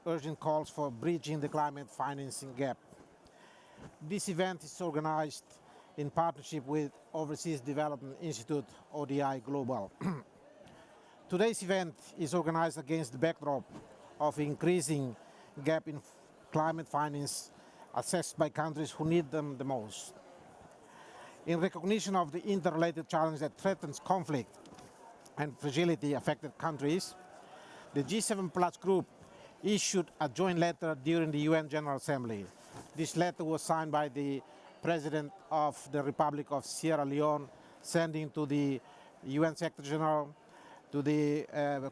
urgent calls for bridging the climate financing gap. This event is organized in partnership with Overseas Development Institute, ODI Global. Today's event is organized against the backdrop of increasing gap in climate finance assessed by countries who need them the most. In recognition of the interrelated challenge that threatens conflict and fragility affected countries, the G7 Plus group issued a joint letter during the UN General Assembly. This letter was signed by the President of the Republic of Sierra Leone, sending to the UN Secretary General, to the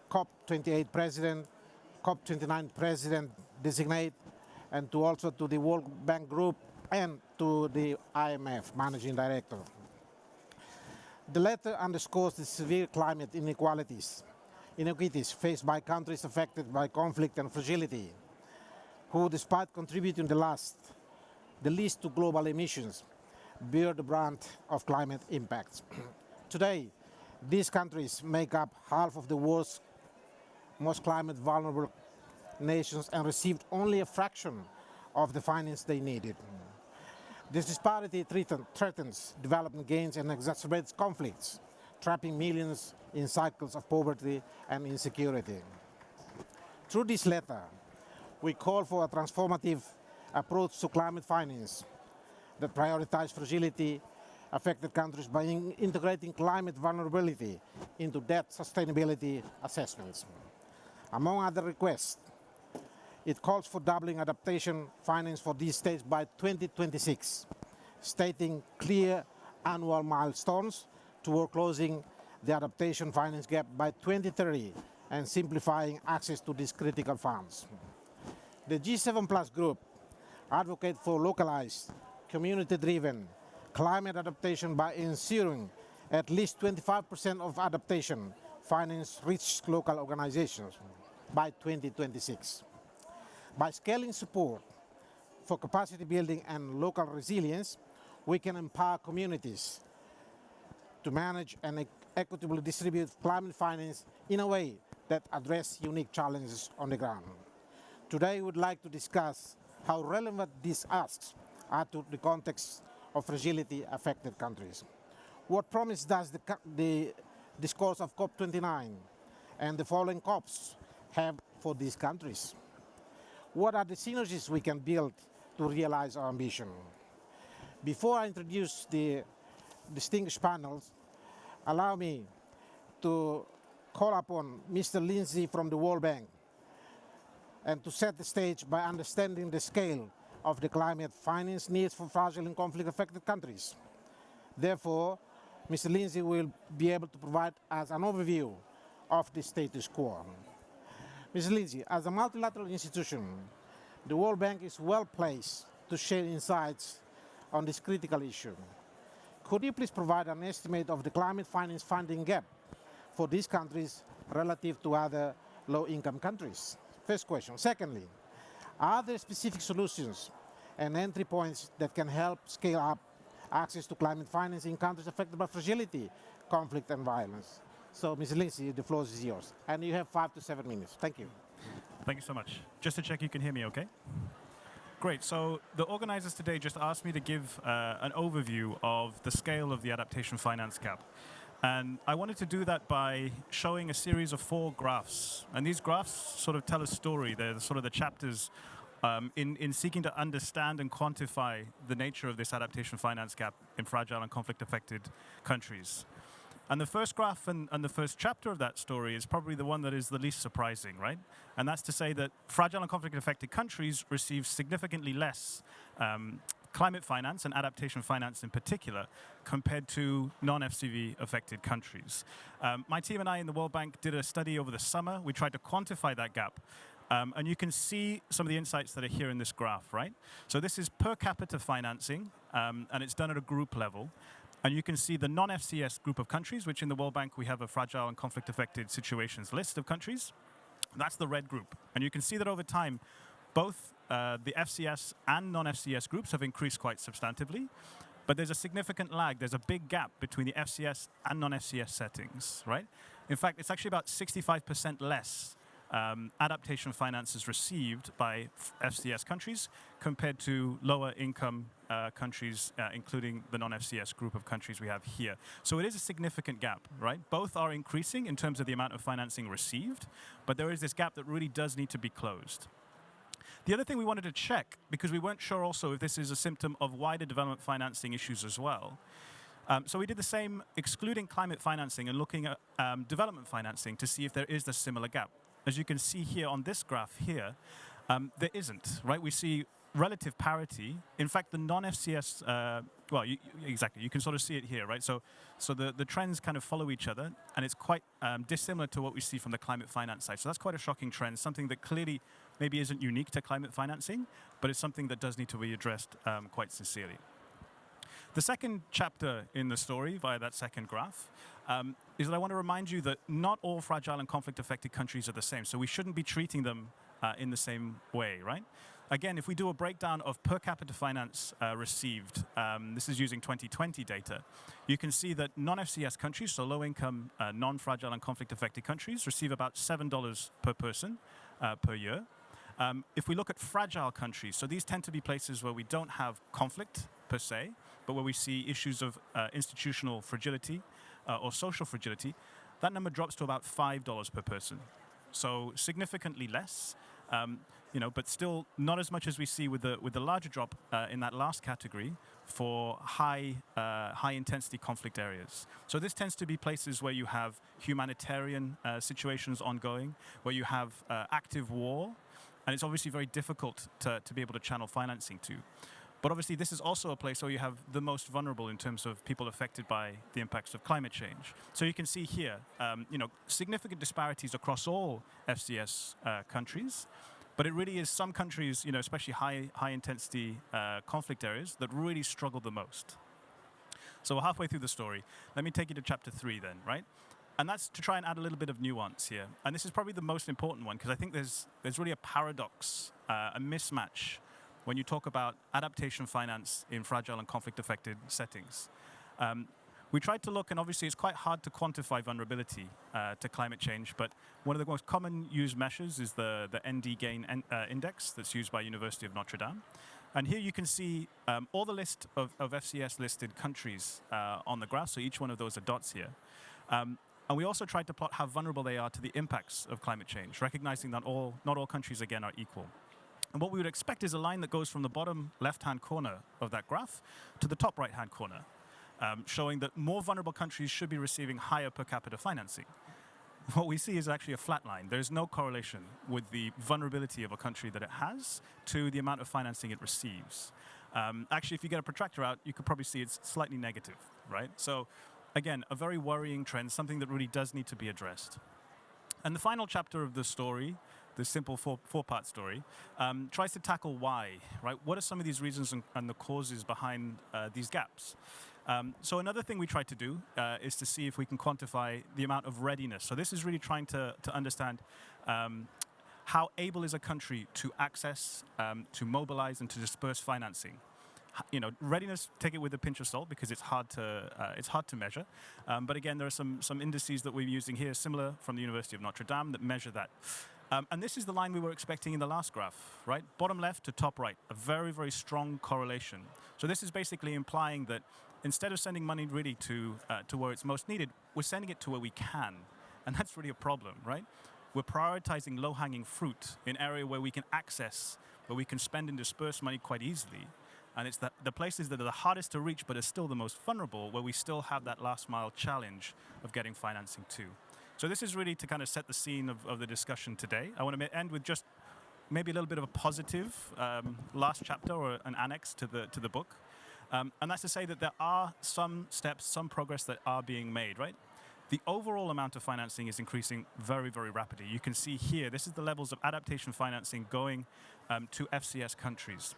COP28 President, COP29 President designate, and also to the World Bank Group and to the IMF Managing Director. The letter underscores the severe climate inequities faced by countries affected by conflict and fragility, who, despite contributing the least to global emissions, bear the brunt of climate impacts. Today, these countries make up half of the world's most climate vulnerable nations and received only a fraction of the finance they needed. This disparity threatens development gains and exacerbates conflicts, trapping millions in cycles of poverty and insecurity. Through this letter, we call for a transformative approach to climate finance that prioritizes fragility affected countries by integrating climate vulnerability into debt sustainability assessments. Among other requests, it calls for doubling adaptation finance for these states by 2026, stating clear annual milestones toward closing the adaptation finance gap by 2030 and simplifying access to these critical funds. The G7 Plus group advocates for localized, community-driven climate adaptation by ensuring at least 25% of adaptation finance reaches local organizations by 2026. By scaling support for capacity building and local resilience, we can empower communities to manage and equitably distribute climate finance in a way that addresses unique challenges on the ground. Today, we would like to discuss how relevant these asks are to the context of fragility-affected countries. What promise does the discourse of COP29 and the following COPs have for these countries? What are the synergies we can build to realize our ambition? Before I introduce the distinguished panels, allow me to call upon Mr. Lindsay from the World Bank and to set the stage by understanding the scale of the climate finance needs for fragile and conflict-affected countries. Therefore, Mr. Lindsay will be able to provide us an overview of the status quo. Mr. Lindsay, as a multilateral institution, the World Bank is well placed to share insights on this critical issue. Could you please provide an estimate of the climate finance funding gap for these countries relative to other low-income countries? First question. Secondly, are there specific solutions and entry points that can help scale up access to climate finance in countries affected by fragility, conflict, and violence? So, Ms. Lindsay, the floor is yours. And you have 5 to 7 minutes. Thank you. Thank you so much. Just to check you can hear me okay? Great. So the organizers today just asked me to give an overview of the scale of the adaptation finance gap. And I wanted to do that by showing a series of 4 graphs. And these graphs sort of tell a story. They're sort of the chapters in seeking to understand and quantify the nature of this adaptation finance gap in fragile and conflict-affected countries. And the first graph and the first chapter of that story is probably the one that is the least surprising, right? And that's to say that fragile and conflict-affected countries receive significantly less climate finance and adaptation finance in particular compared to non-FCV affected countries. My team and I in the World Bank did a study over the summer. We tried to quantify that gap. And you can see some of the insights that are here in this graph, right? So this is per capita financing, and it's done at a group level. And you can see the non-FCS group of countries, which in the World Bank we have a fragile and conflict-affected situations list of countries. That's the red group. And you can see that over time, both the FCS and non-FCS groups have increased quite substantively. But there's a significant lag. There's a big gap between the FCS and non-FCS settings, right? In fact, it's actually about 65% less adaptation finance is received by FCS countries compared to lower income countries, including the non-FCS group of countries we have here. So it is a significant gap, right? Both are increasing in terms of the amount of financing received, but there is this gap that really does need to be closed. The other thing we wanted to check, because we weren't sure also if this is a symptom of wider development financing issues as well. So we did the same, excluding climate financing and looking at development financing to see if there is a similar gap. As you can see here on this graph here, there isn't, right? We see relative parity. In fact, the non-FCS, exactly, you can sort of see it here, right? So the trends kind of follow each other, and it's quite dissimilar to what we see from the climate finance side. So that's quite a shocking trend, something that clearly maybe isn't unique to climate financing, but it's something that does need to be addressed quite sincerely. The second chapter in the story, via that second graph, is that I want to remind you that not all fragile and conflict-affected countries are the same, so we shouldn't be treating them in the same way, right? Again, if we do a breakdown of per capita finance received, this is using 2020 data, you can see that non-FCS countries, so low-income, non-fragile and conflict-affected countries, receive about $7 per person per year. If we look at fragile countries, so these tend to be places where we don't have conflict per se, but where we see issues of institutional fragility or social fragility, that number drops to about $5 per person. So significantly less, but still not as much as we see with the larger drop in that last category for high intensity conflict areas. So this tends to be places where you have humanitarian situations ongoing, where you have active war, and it's obviously very difficult to be able to channel financing to. But obviously, this is also a place where you have the most vulnerable in terms of people affected by the impacts of climate change. So you can see here, significant disparities across all FCS countries. But it really is some countries, especially high intensity conflict areas, that really struggle the most. So we're halfway through the story. Let me take you to chapter 3 then, right? And that's to try and add a little bit of nuance here. And this is probably the most important one, because I think there's really a paradox, a mismatch when you talk about adaptation finance in fragile and conflict-affected settings. We tried to look, and obviously it's quite hard to quantify vulnerability to climate change, but one of the most common used measures is the ND gain index that's used by University of Notre Dame. And here you can see all the list of FCS-listed countries on the graph, so each one of those are dots here. And we also tried to plot how vulnerable they are to the impacts of climate change, recognizing that not all countries, again, are equal. And what we would expect is a line that goes from the bottom left-hand corner of that graph to the top right-hand corner, showing that more vulnerable countries should be receiving higher per capita financing. What we see is actually a flat line. There's no correlation with the vulnerability of a country that it has to the amount of financing it receives. Actually, if you get a protractor out, you could probably see it's slightly negative, right? So again, a very worrying trend, something that really does need to be addressed. And the final chapter of the story, the simple four-part story, tries to tackle why, right? What are some of these reasons and the causes behind these gaps? So another thing we tried to do is to see if we can quantify the amount of readiness. So this is really trying to understand how able is a country to access, to mobilize, and to disperse financing. Readiness, take it with a pinch of salt, because it's hard to measure. But again, there are some indices that we're using here, similar from the University of Notre Dame, that measure that. And this is the line we were expecting in the last graph, right? Bottom left to top right, a very, very strong correlation. So this is basically implying that instead of sending money really to where it's most needed, we're sending it to where we can. And that's really a problem, right? We're prioritizing low-hanging fruit in an area where we can access, where we can spend and disperse money quite easily. And it's the places that are the hardest to reach but are still the most vulnerable, where we still have that last-mile challenge of getting financing to. So this is really to kind of set the scene of the discussion today. I want to end with just maybe a little bit of a positive last chapter or an annex to the book. And that's to say that there are some steps, some progress that are being made, right? The overall amount of financing is increasing very, very rapidly. You can see here, this is the levels of adaptation financing going to FCS countries.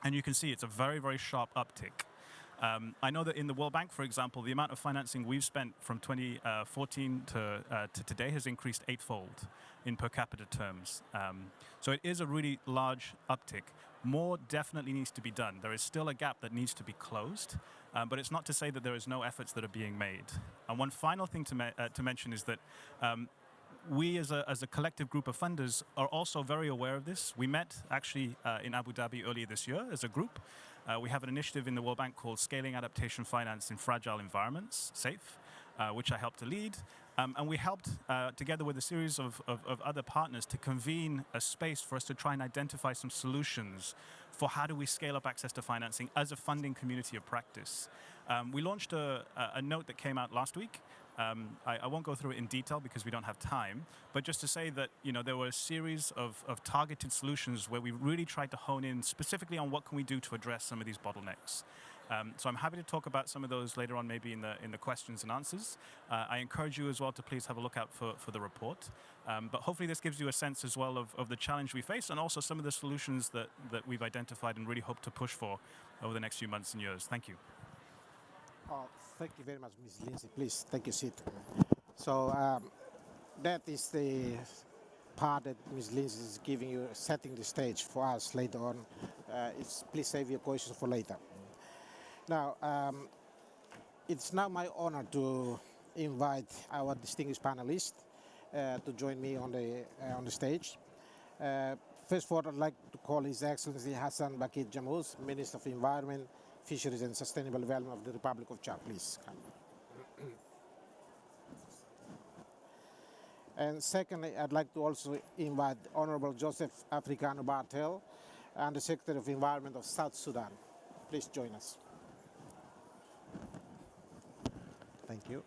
And you can see it's a very, very sharp uptick. I know that in the World Bank, for example, the amount of financing we've spent from 2014 to today has increased 8-fold in per capita terms. So it is a really large uptick. More definitely needs to be done. There is still a gap that needs to be closed, but it's not to say that there is no efforts that are being made. And one final thing to mention is that we as a collective group of funders are also very aware of this. We met actually in Abu Dhabi earlier this year as a group. We have an initiative in the World Bank called Scaling Adaptation Finance in Fragile Environments, SAFE, which I helped to lead. And we helped, together with a series of other partners, to convene a space for us to try and identify some solutions for how do we scale up access to financing as a funding community of practice. We launched a note that came out last week. I won't go through it in detail because we don't have time, but just to say that there were a series of targeted solutions where we really tried to hone in specifically on what can we do to address some of these bottlenecks. So I'm happy to talk about some of those later on, maybe in the questions and answers. I encourage you as well to please have a look out for the report. But hopefully this gives you a sense as well of the challenge we face and also some of the solutions that we've identified and really hope to push for over the next few months and years. Thank you. Thank you very much, Ms. Lindsay. Please take your seat. So that is the part that Ms. Lindsay is giving you, setting the stage for us later on. Please save your questions for later. Now, it's now my honor to invite our distinguished panelists to join me on the stage. First of all, I'd like to call His Excellency Hassan Bakit Jamous, Minister of Environment, Fisheries and Sustainable Development of the Republic of Chad. Please come. And secondly, I'd like to also invite Honorable Joseph Africano Bartel, Undersecretary of Environment of South Sudan. Please join us. Thank you.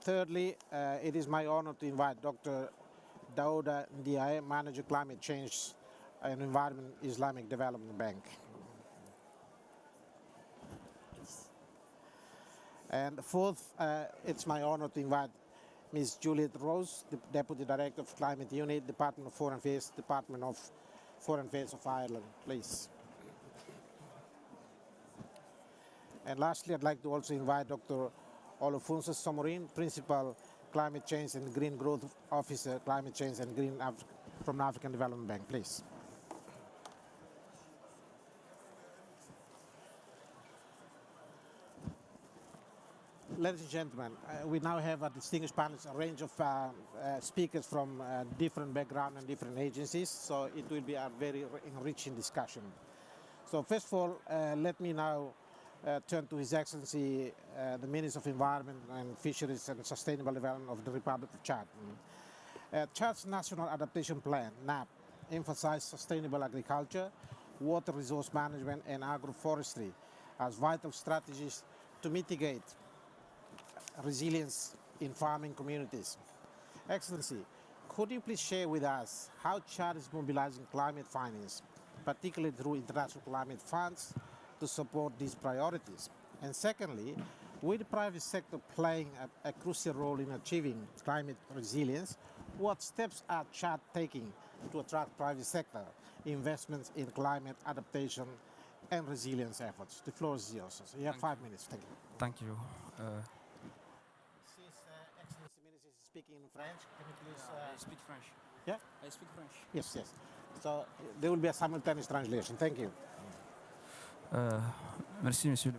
Thirdly, it is my honor to invite Dr. Daouda Ndiaye, Manager Climate Change and Environment, Islamic Development Bank. And fourth, it's my honor to invite Ms. Juliet Rose, the Deputy Director of Climate Unit, Department of Foreign Affairs, Department of Foreign Affairs of Ireland, please. And lastly, I'd like to also invite Dr. Olufunso Somorin, Principal Climate Change and Green Growth Officer, Climate Change and Green from the African Development Bank, please. Ladies and gentlemen, we now have a distinguished panel, a range of speakers from different backgrounds and different agencies, so it will be a very enriching discussion. So first of all, let me now turn to His Excellency, the Minister of Environment and Fisheries and Sustainable Development of the Republic of Chad. Chad's National Adaptation Plan, NAP, emphasizes sustainable agriculture, water resource management, and agroforestry as vital strategies to mitigate resilience in farming communities. Excellency, could you please share with us how Chad is mobilizing climate finance, particularly through international climate funds, to support these priorities? And secondly, with the private sector playing a crucial role in achieving climate resilience, what steps are Chad taking to attract private sector investments in climate adaptation and resilience efforts? The floor is yours. So you have 5 minutes. Thank you. Thank you. Since Excellency Minister is speaking in French, can you please... I speak French. Yeah? I speak French. Yes, yes. So there will be a simultaneous translation. Thank you. Merci, monsieur.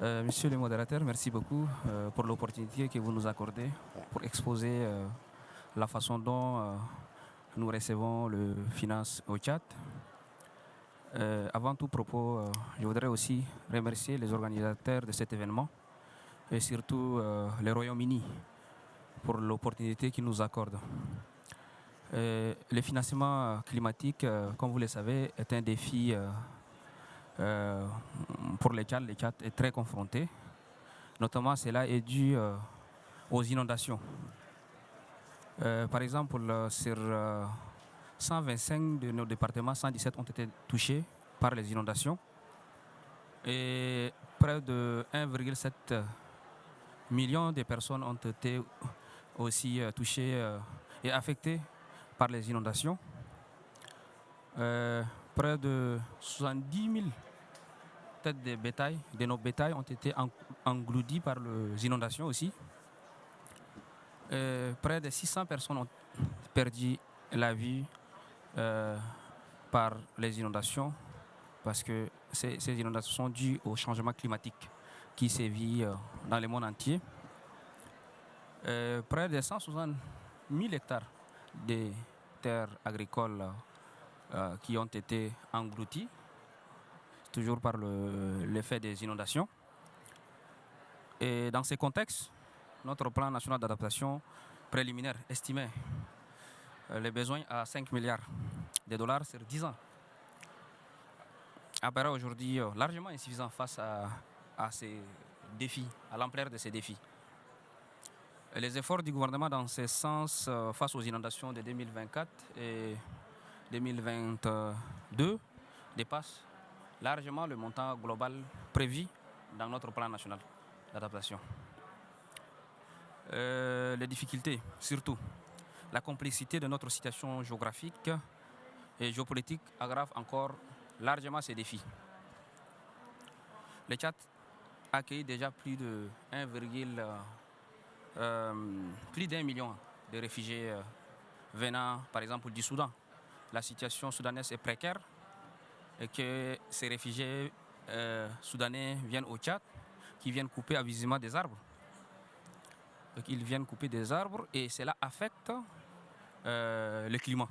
Monsieur le modérateur, merci beaucoup pour l'opportunité que vous nous accordez pour exposer la façon dont nous recevons le finance au Tchad. Avant tout propos, je voudrais aussi remercier les organisateurs de cet événement et surtout le Royaume-Uni pour l'opportunité qu'ils nous accordent. Le financement climatique, comme vous le savez, est un défi pour le Tchad. Le Tchad est très confronté. Notamment, cela est dû aux inondations. Par exemple, sur 125 de nos départements, 117 ont été touchés par les inondations. Et près de 1,7 million de personnes ont été aussi touchées et affectées par les inondations. Près de 70 000 têtes de bétail, de nos bétails ont été engloutis par les inondations aussi. Près de 600 personnes ont perdu la vie par les inondations parce que ces inondations sont dues au changement climatique qui sévit dans le monde entier. Près de 160 000 hectares de terres agricoles qui ont été engloutis, toujours par l'effet des inondations. Et dans ces contextes, notre plan national d'adaptation préliminaire estimait les besoins à 5 milliards de dollars sur 10 ans. Apparaît aujourd'hui largement insuffisant face à ces défis, à l'ampleur de ces défis. Et les efforts du gouvernement dans ce sens face aux inondations de 2024 et 2022 dépassent largement le montant global prévu dans notre plan national d'adaptation. Les difficultés, surtout, la complexité de notre situation géographique et géopolitique aggrave encore largement ces défis. Le Tchad accueille déjà plus d'1 million de réfugiés venant, par exemple, du Soudan. La situation soudanaise est précaire et que ces réfugiés soudanais viennent au Tchad, qui viennent couper abusivement des arbres. Donc, ils viennent couper des arbres et cela affecte le climat.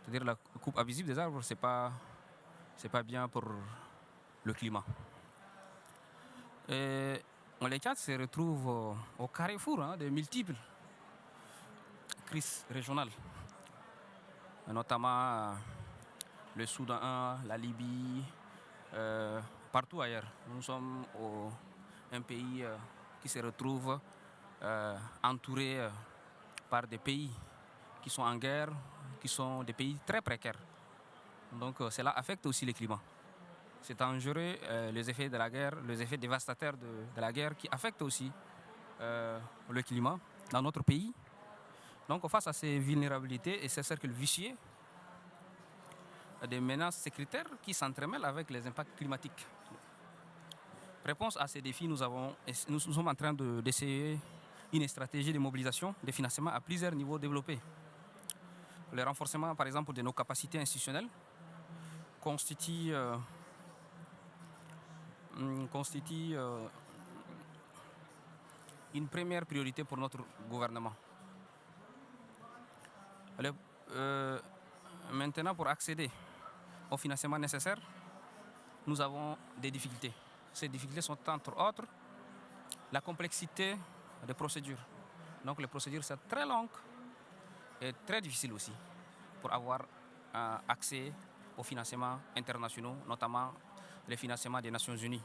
C'est-à-dire la coupe abusive des arbres, c'est pas bien pour le climat. Et le Tchad se retrouve au carrefour de multiples crises régionales, notamment le Soudan, la Libye, partout ailleurs. Nous sommes un pays qui se retrouve entouré par des pays qui sont en guerre, qui sont des pays très précaires. Donc cela affecte aussi le climat. C'est dangereux, les effets de la guerre, les effets dévastateurs de la guerre qui affectent aussi le climat dans notre pays. Donc face à ces vulnérabilités et ces cercles vicieux, des menaces sécuritaires qui s'entremêlent avec les impacts climatiques. Réponse à ces défis, nous sommes en train d'essayer une stratégie de mobilisation de financement à plusieurs niveaux développés. Le renforcement, par exemple, de nos capacités institutionnelles constitue une première priorité pour notre gouvernement. Maintenant, pour accéder au financement nécessaire, nous avons des difficultés. Ces difficultés sont entre autres la complexité des procédures. Donc les procédures sont très longues et très difficiles aussi pour avoir accès aux financements internationaux, notamment les financements des Nations Unies.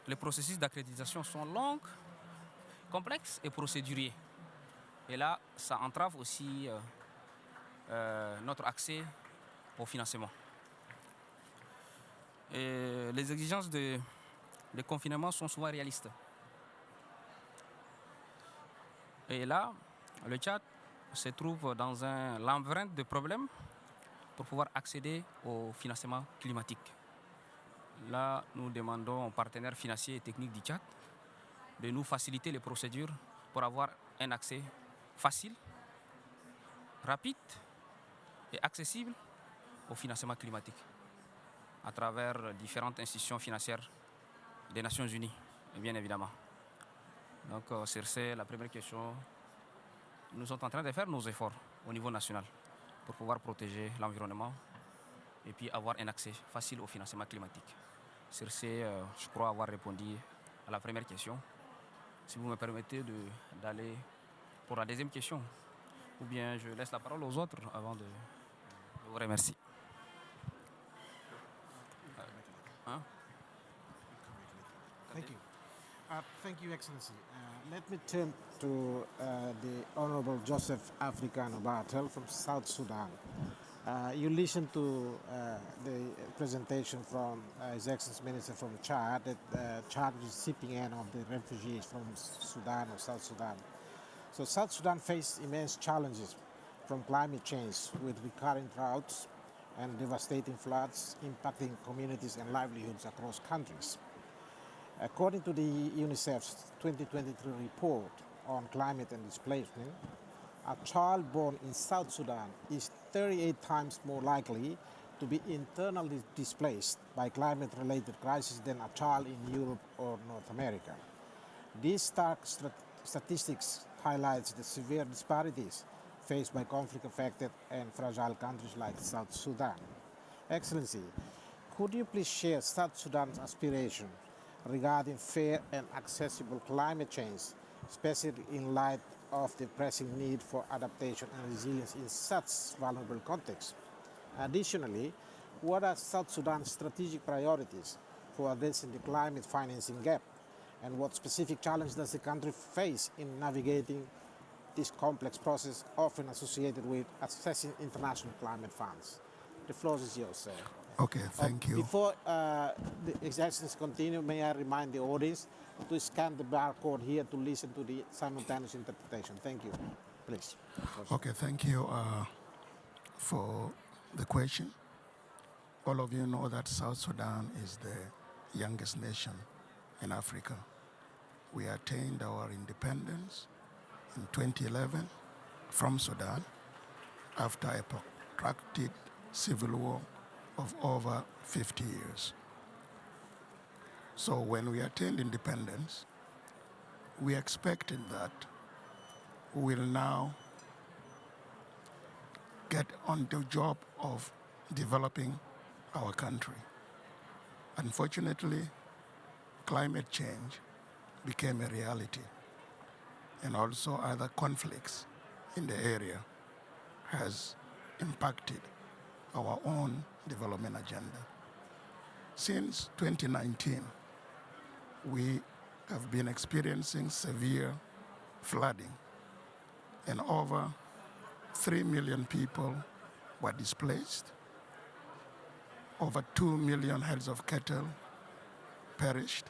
Les processus d'accréditation sont longs, complexes et procéduriers. Et là, ça entrave aussi notre accès au financement. Et les exigences de confinement sont souvent réalistes. Et là, le Tchad se trouve dans un labyrinthe de problèmes pour pouvoir accéder au financement climatique. Là, nous demandons aux partenaires financiers et techniques du Tchad de nous faciliter les procédures pour avoir un accès facile, rapide et accessible au financement climatique à travers différentes institutions financières des Nations Unies, bien évidemment. Donc, c'est la première question. Nous sommes en train de faire nos efforts au niveau national pour pouvoir protéger l'environnement et puis avoir un accès facile au financement climatique. Sur ce, je crois avoir répondu à la première question. Si vous me permettez d'aller pour la deuxième question, ou bien je laisse la parole aux autres avant de vous remercier. Thank you. Thank you, Excellency. Let me turn to the Honorable Joseph Africano Bartel from South Sudan. You listened to the presentation from His Excellency Minister from Chad, that Chad is receiving end of the refugees from Sudan or South Sudan. So South Sudan faces immense challenges from climate change with recurring droughts and devastating floods impacting communities and livelihoods across countries. According to the UNICEF's 2023 report on climate and displacement, a child born in South Sudan is 38 times more likely to be internally displaced by climate-related crises than a child in Europe or North America. These stark statistics highlights the severe disparities faced by conflict-affected and fragile countries like South Sudan. Excellency, could you please share South Sudan's aspiration regarding fair and accessible climate change, especially in light of the pressing need for adaptation and resilience in such vulnerable contexts? Additionally, what are South Sudan's strategic priorities for addressing the climate financing gap, and what specific challenge does the country face in navigating this complex process often associated with accessing international climate funds? The floor is yours, sir. Okay, thank you. Before the exercises continue, may I remind the audience to scan the barcode here to listen to the simultaneous interpretation. Thank you. Please. Okay, thank you for the question. All of you know that South Sudan is the youngest nation in Africa. We attained our independence in 2011 from Sudan after a protracted civil war of over 50 years. So when we attained independence, we expected that we will now get on the job of developing our country. Unfortunately, climate change became a reality, and also other conflicts in the area has impacted our own development agenda. Since 2019, we have been experiencing severe flooding, and over 3 million people were displaced. Over 2 million heads of cattle perished,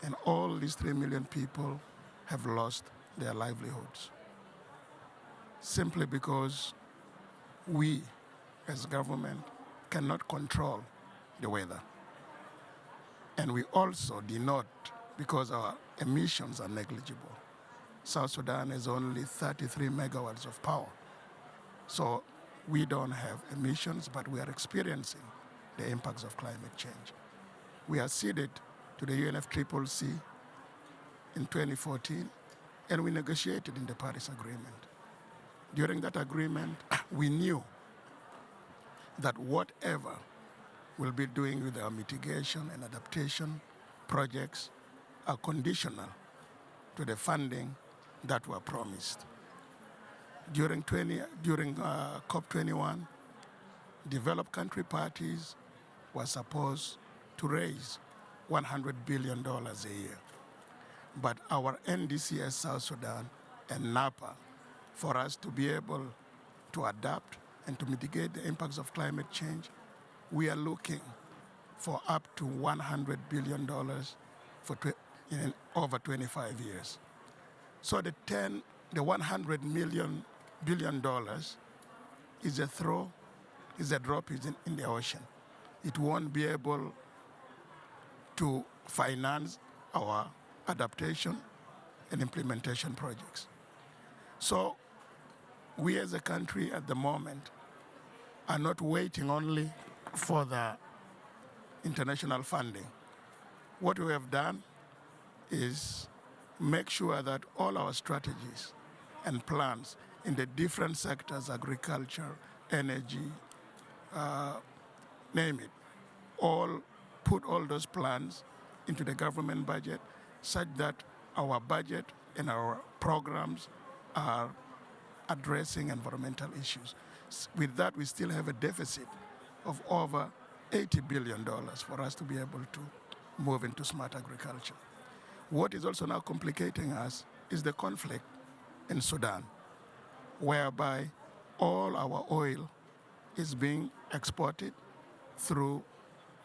and all these 3 million people have lost their livelihoods simply because we, as government, cannot control the weather. And we also did not, because our emissions are negligible. South Sudan has only 33 megawatts of power. So we don't have emissions, but we are experiencing the impacts of climate change. We acceded to the UNFCCC in 2014, and we negotiated in the Paris Agreement. During that agreement, we knew that whatever we'll be doing with our mitigation and adaptation projects are conditional to the funding that were promised. During COP21, developed country parties were supposed to raise $100 billion a year. But our NDCS South Sudan and NAPA, for us to be able to adapt and to mitigate the impacts of climate change, we are looking for up to $100 billion in over 25 years. So the $100 billion is a drop in the ocean. It won't be able to finance our adaptation and implementation projects. So we as a country at the moment are not waiting only for the international funding. What we have done is make sure that all our strategies and plans in the different sectors, agriculture, energy, name it, put all those plans into the government budget such that our budget and our programs are addressing environmental issues. With that, we still have a deficit of over $80 billion for us to be able to move into smart agriculture. What is also now complicating us is the conflict in Sudan, whereby all our oil is being exported through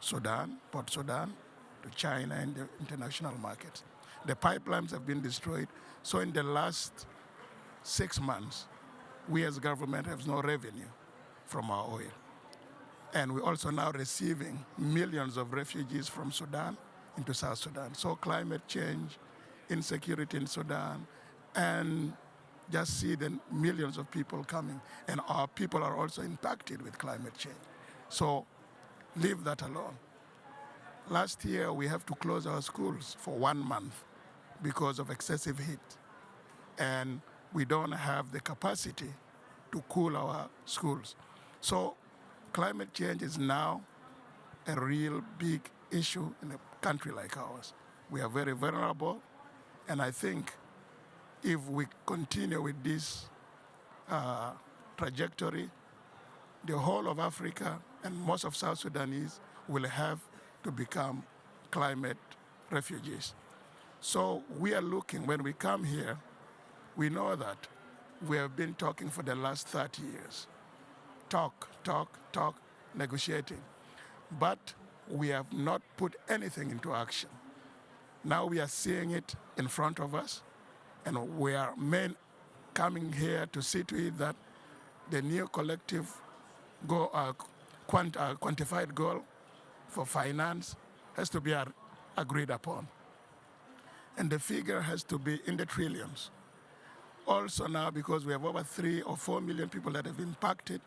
Sudan, Port Sudan, to China and the international markets. The pipelines have been destroyed. So in the last 6 months, we as government have no revenue from our oil. And we're also now receiving millions of refugees from Sudan into South Sudan. So climate change, insecurity in Sudan, and just see the millions of people coming. And our people are also impacted with climate change. So leave that alone. Last year, we have to close our schools for 1 month because of excessive heat. And we don't have the capacity to cool our schools. So climate change is now a real big issue in a country like ours. We are very vulnerable, and I think if we continue with this trajectory, the whole of Africa and most of South Sudanese will have to become climate refugees. So we are looking, when we come here, we know that we have been talking for the last 30 years. Talk, negotiating. But we have not put anything into action. Now we are seeing it in front of us, and we are coming here to see to it that the new collective quantified goal for finance has to be agreed upon. And the figure has to be in the trillions. Also now, because we have over 3 or 4 million people that have impacted,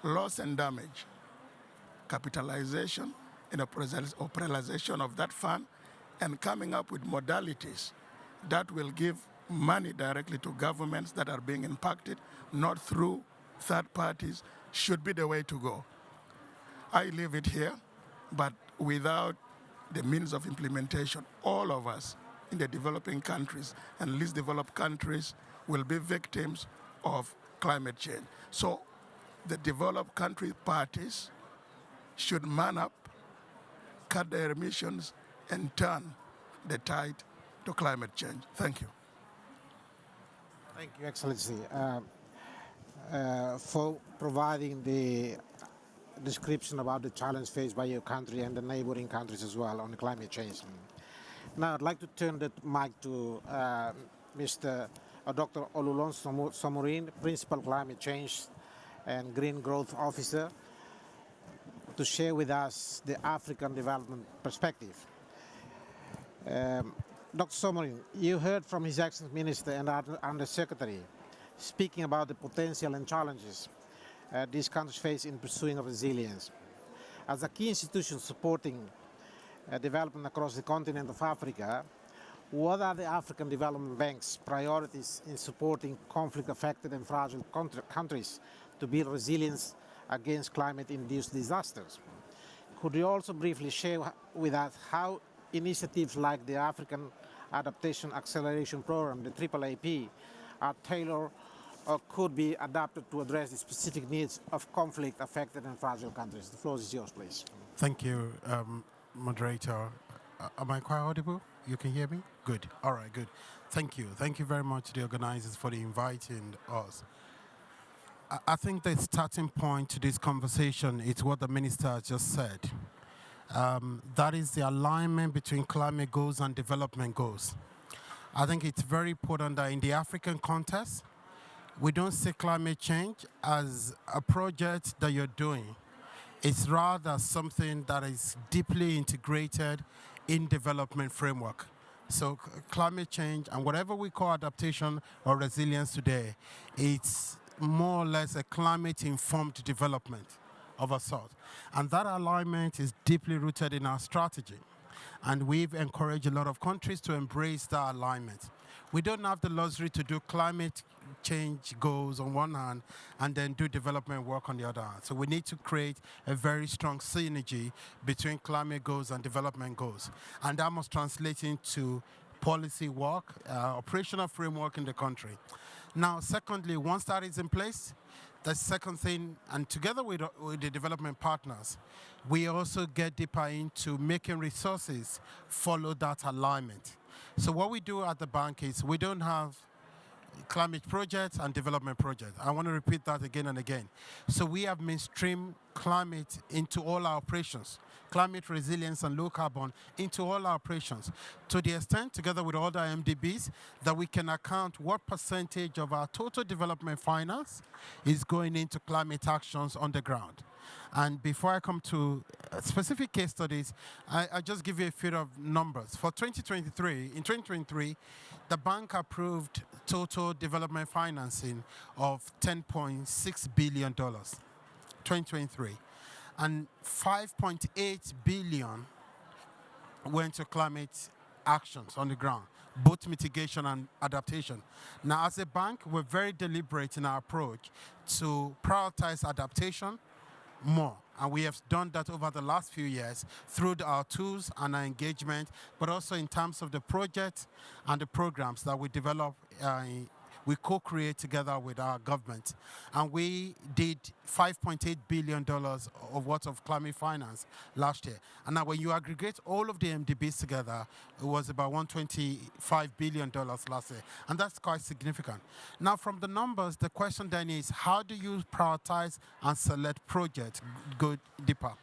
loss and damage, capitalization and operationalization of that fund, and coming up with modalities that will give money directly to governments that are being impacted, not through third parties, should be the way to go. I leave it here, but without the means of implementation, all of us in the developing countries and least developed countries will be victims of climate change. So the developed country parties should man up, cut their emissions, and turn the tide to climate change. Thank you. Thank you, Excellency, for providing the description about the challenge faced by your country and the neighboring countries as well on climate change. Now I'd like to turn the mic to Dr. Olulon Somorin, Principal Climate Change and Green Growth Officer, to share with us the African development perspective. Dr. Somorin, you heard from His Excellency Minister and Undersecretary speaking about the potential and challenges these countries face in pursuing resilience. As a key institution supporting development across the continent of Africa, what are the African Development Bank's priorities in supporting conflict-affected and fragile countries to build resilience against climate-induced disasters? Could you also briefly share with us how initiatives like the African Adaptation Acceleration Program, the AAAP, are tailored or could be adapted to address the specific needs of conflict-affected and fragile countries? The floor is yours, please. Thank you, moderator. Am I quite audible? You can hear me? Good. All right, good. Thank you. Thank you very much to the organizers for inviting us. I think the starting point to this conversation is what the minister just said. That is the alignment between climate goals and development goals. I think it's very important that in the African context, we don't see climate change as a project that you're doing. It's rather something that is deeply integrated in development framework. So climate change and whatever we call adaptation or resilience today, it's more or less a climate-informed development of a sort. And that alignment is deeply rooted in our strategy. And we've encouraged a lot of countries to embrace that alignment. We don't have the luxury to do climate change goals on one hand and then do development work on the other hand. So we need to create a very strong synergy between climate goals and development goals. And that must translate into policy work, operational framework in the country. Now, secondly, once that is in place, the second thing, and together with the development partners, we also get deeper into making resources follow that alignment. So what we do at the bank is we don't have climate projects and development projects. I want to repeat that again and again. So we have mainstream climate into all our operations, climate resilience and low carbon into all our operations, to the extent, together with other MDBs, that we can account what percentage of our total development finance is going into climate actions on the ground. And before I come to specific case studies, I just give you a few of numbers. For 2023, in 2023, the bank approved total development financing of $10.6 billion, 2023. and 5.8 billion went to climate actions on the ground, both mitigation and adaptation. Now, as a bank, we're very deliberate in our approach to prioritize adaptation more. And we have done that over the last few years through our tools and our engagement, but also in terms of the projects and the programs that we develop, we co-create together with our government. And we did $5.8 billion of worth of climate finance last year. And now when you aggregate all of the MDBs together, it was about $125 billion last year. And that's quite significant. Now from the numbers, the question then is, how do you prioritize and select projects go deeper?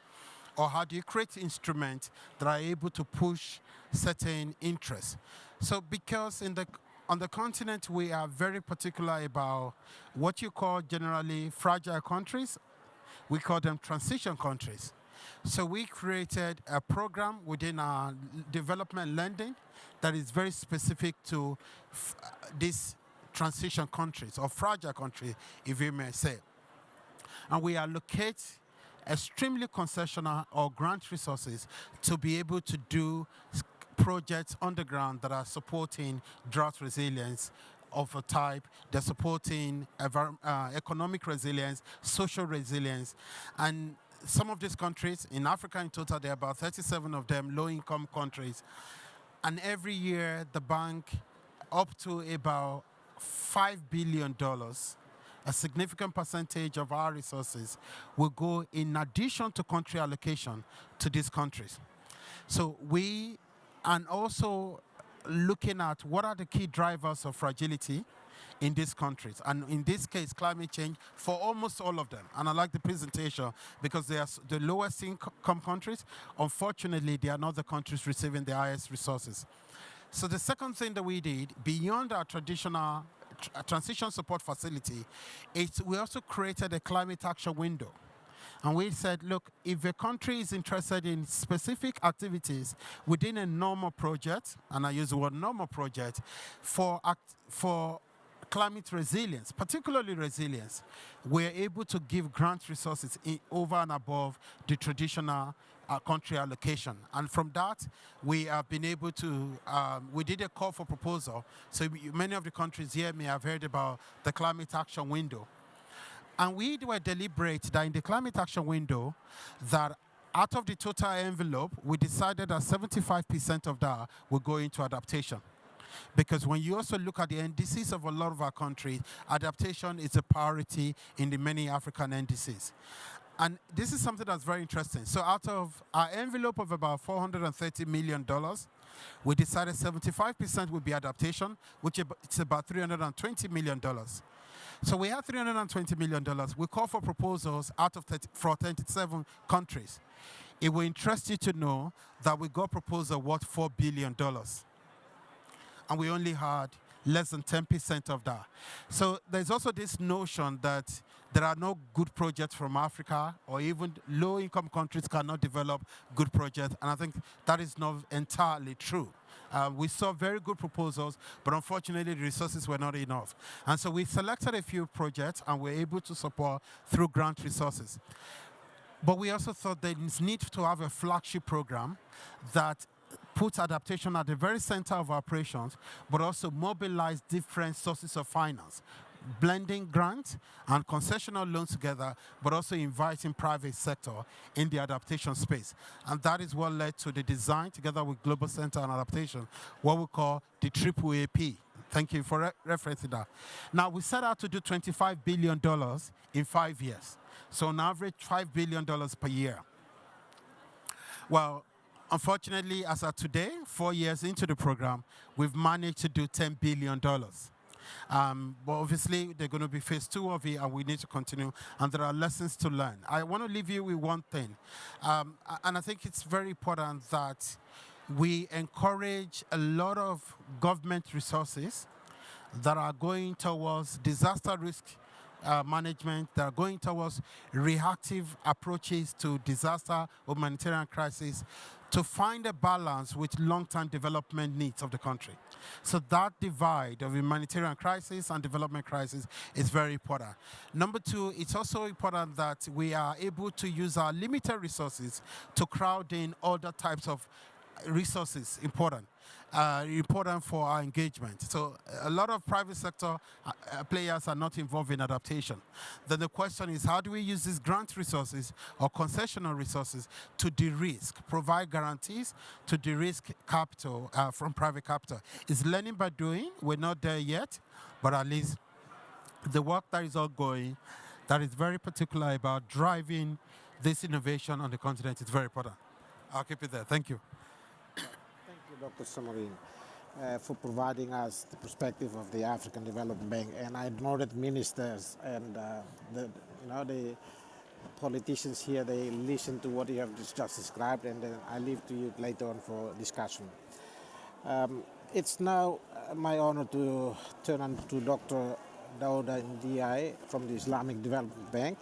Or how do you create instruments that are able to push certain interests? So because on the continent, we are very particular about what you call generally fragile countries. We call them transition countries. So we created a program within our development lending that is very specific to these transition countries, or fragile countries, if you may say. And we allocate extremely concessional or grant resources to be able to do projects on the ground that are supporting drought resilience of a type. They're supporting economic resilience, social resilience. And some of these countries, in Africa in total, there are about 37 of them, low-income countries. And every year, the bank, up to about $5 billion, a significant percentage of our resources will go in addition to country allocation to these countries. So and also looking at what are the key drivers of fragility in these countries. And in this case, climate change for almost all of them. And I like the presentation because they are the lowest income countries. Unfortunately, they are not the countries receiving the highest resources. So the second thing that we did, beyond our traditional transition support facility, is we also created a climate action window. And we said, look, if a country is interested in specific activities within a normal project, and I use the word normal project, for climate resilience, particularly resilience, we're able to give grant resources over and above the traditional country allocation. And from that, we have been able to, we did a call for proposal. So many of the countries here may have heard about the climate action window. And we were deliberate that in the climate action window, that out of the total envelope, we decided that 75% of that will go into adaptation. Because when you also look at the NDCs of a lot of our countries, adaptation is a priority in the many African NDCs. And this is something that's very interesting. So out of our envelope of about $430 million, we decided 75% would be adaptation, which is about $320 million. So we have $320 million. We call for proposals out of 37 countries. It will interest you to know that we got proposal worth $4 billion. And we only had less than 10% of that. So there's also this notion that there are no good projects from Africa, or even low-income countries cannot develop good projects. And I think that is not entirely true. We saw very good proposals, but unfortunately the resources were not enough. And so we selected a few projects and were able to support through grant resources. But we also thought there is need to have a flagship program that puts adaptation at the very center of our operations, but also mobilize different sources of finance, blending grants and concessional loans together, but also inviting private sector in the adaptation space. And that is what led to the design, together with Global Center on Adaptation, what we call the AAAP. Thank you for referencing that. Now, we set out to do $25 billion in 5 years. So on average, $5 billion per year. Well, unfortunately, as of today, 4 years into the program, we've managed to do $10 billion. But obviously, they're going to be phase 2 of it, and we need to continue, and there are lessons to learn. I want to leave you with one thing, and I think it's very important that we encourage a lot of government resources that are going towards disaster risk management that are going towards reactive approaches to disaster or humanitarian crisis to find a balance with long-term development needs of the country. So that divide of humanitarian crisis and development crisis is very important. Number two, it's also important that we are able to use our limited resources to crowd in other types of resources important for our engagement. So a lot of private sector players are not involved in adaptation. Then the question is, how do we use these grant resources or concessional resources to de-risk, provide guarantees to de-risk capital from private capital? It's learning by doing. We're not there yet, but at least the work that is ongoing, that is very particular about driving this innovation on the continent is very important. I'll keep it there. Thank you. Thank you, Dr. Samarin, for providing us the perspective of the African Development Bank. And I know that ministers and the politicians here, they listen to what you have just described, and then I leave to you later on for discussion. It's now my honor to turn on to Dr. Dauda Ndiaye from the Islamic Development Bank,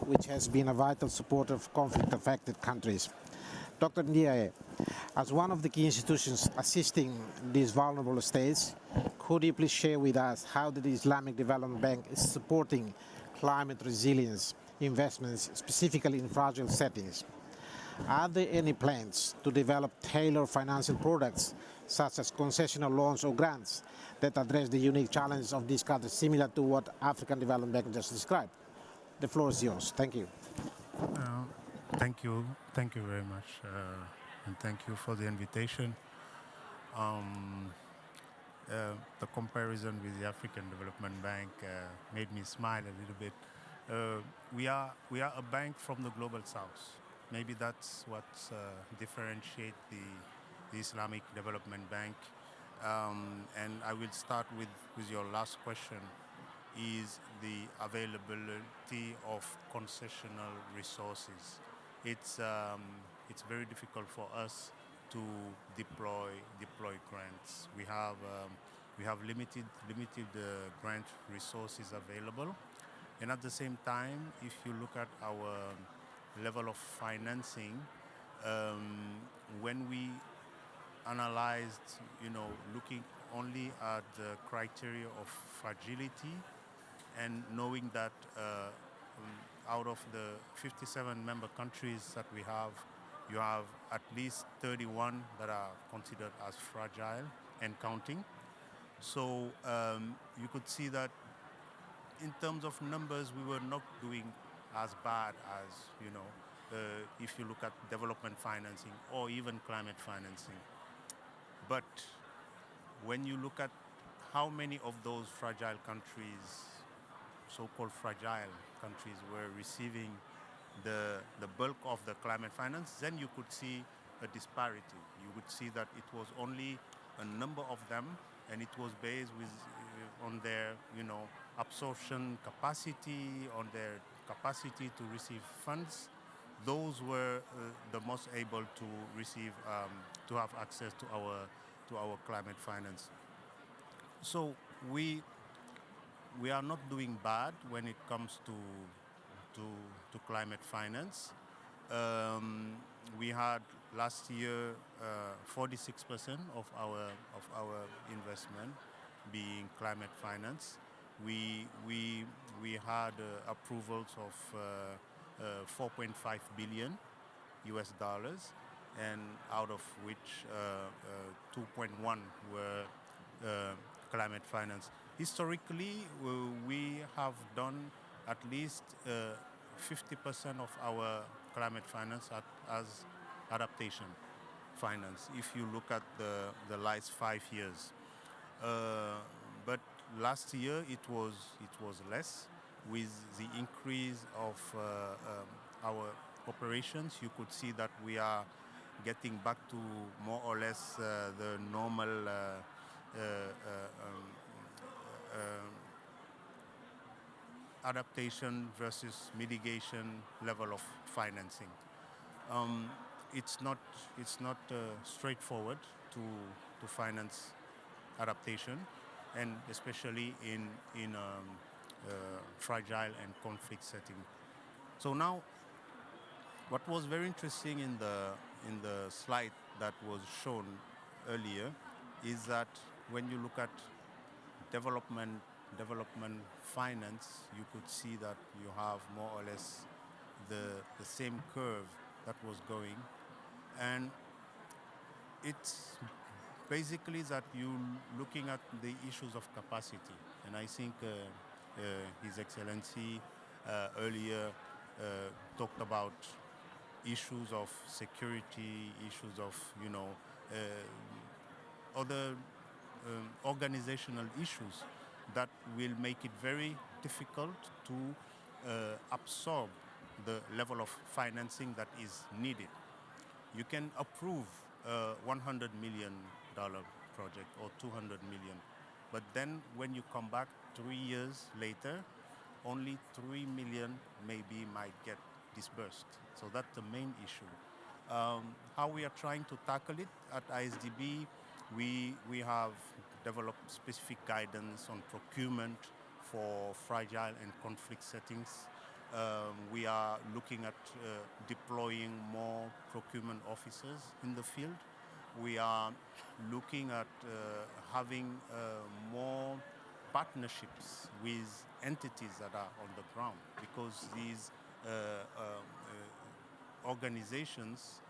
which has been a vital supporter of conflict-affected countries. Dr. Ndiaye, as one of the key institutions assisting these vulnerable states, could you please share with us how the Islamic Development Bank is supporting climate resilience investments, specifically in fragile settings? Are there any plans to develop tailored financial products, such as concessional loans or grants, that address the unique challenges of these countries, similar to what African Development Bank just described? The floor is yours. Thank you. Thank you very much, and thank you for the invitation. The comparison with the African Development Bank made me smile a little bit. We are a bank from the global south. Maybe that's what differentiates the Islamic Development Bank. And I will start with your last question, is the availability of concessional resources. It's very difficult for us to deploy grants. We have limited grant resources available, and at the same time, if you look at our level of financing, when we analyzed, looking only at the criteria of fragility, and knowing that out of the 57 member countries that we have, you have at least 31 that are considered as fragile and counting. So you could see that in terms of numbers, we were not doing as bad as, if you look at development financing or even climate financing. But when you look at how many of those fragile countries, so-called fragile countries, were receiving the bulk of the climate finance, then you could see a disparity. You would see that it was only a number of them, and it was based on their, absorption capacity, on their capacity to receive funds. Those were the most able to receive, to have access to our climate finance. So we are not doing bad when it comes to climate finance. We had last year 46% of our investment being climate finance. We had approvals of 4.5 billion US dollars, and out of which 2.1 were climate finance. Historically, we have done at least 50% of our climate finance as adaptation finance, if you look at the last 5 years. But last year it was less. With the increase of our operations, you could see that we are getting back to more or less the normal adaptation versus mitigation level of financing. It's not straightforward to finance adaptation, and especially in fragile and conflict setting. So now, what was very interesting in the slide that was shown earlier is that when you look at development finance, you could see that you have more or less the same curve that was going, and it's basically that you looking at the issues of capacity. And I think His Excellency earlier talked about issues of security, issues of other organizational issues that will make it very difficult to absorb the level of financing that is needed. You can approve a $100 million project or 200 million, but then when you come back 3 years later, only 3 million maybe might get disbursed. So that's the main issue. How we are trying to tackle it at ISDB, we have developed specific guidance on procurement for fragile and conflict settings. We are looking at deploying more procurement officers in the field. We are looking at having more partnerships with entities that are on the ground, because these organizations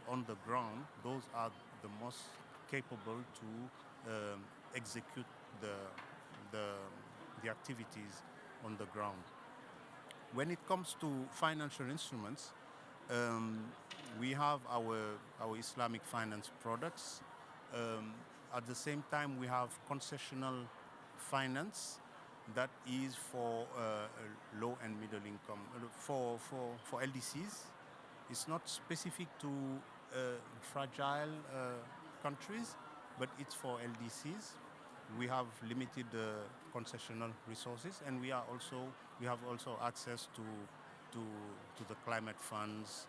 on the ground, those are the most capable to execute the activities on the ground. When it comes to financial instruments, we have our Islamic finance products. At the same time, we have concessional finance that is for low and middle income, for LDCs. It's not specific to fragile countries, but it's for LDCs. We have limited concessional resources, and we have also access to the climate funds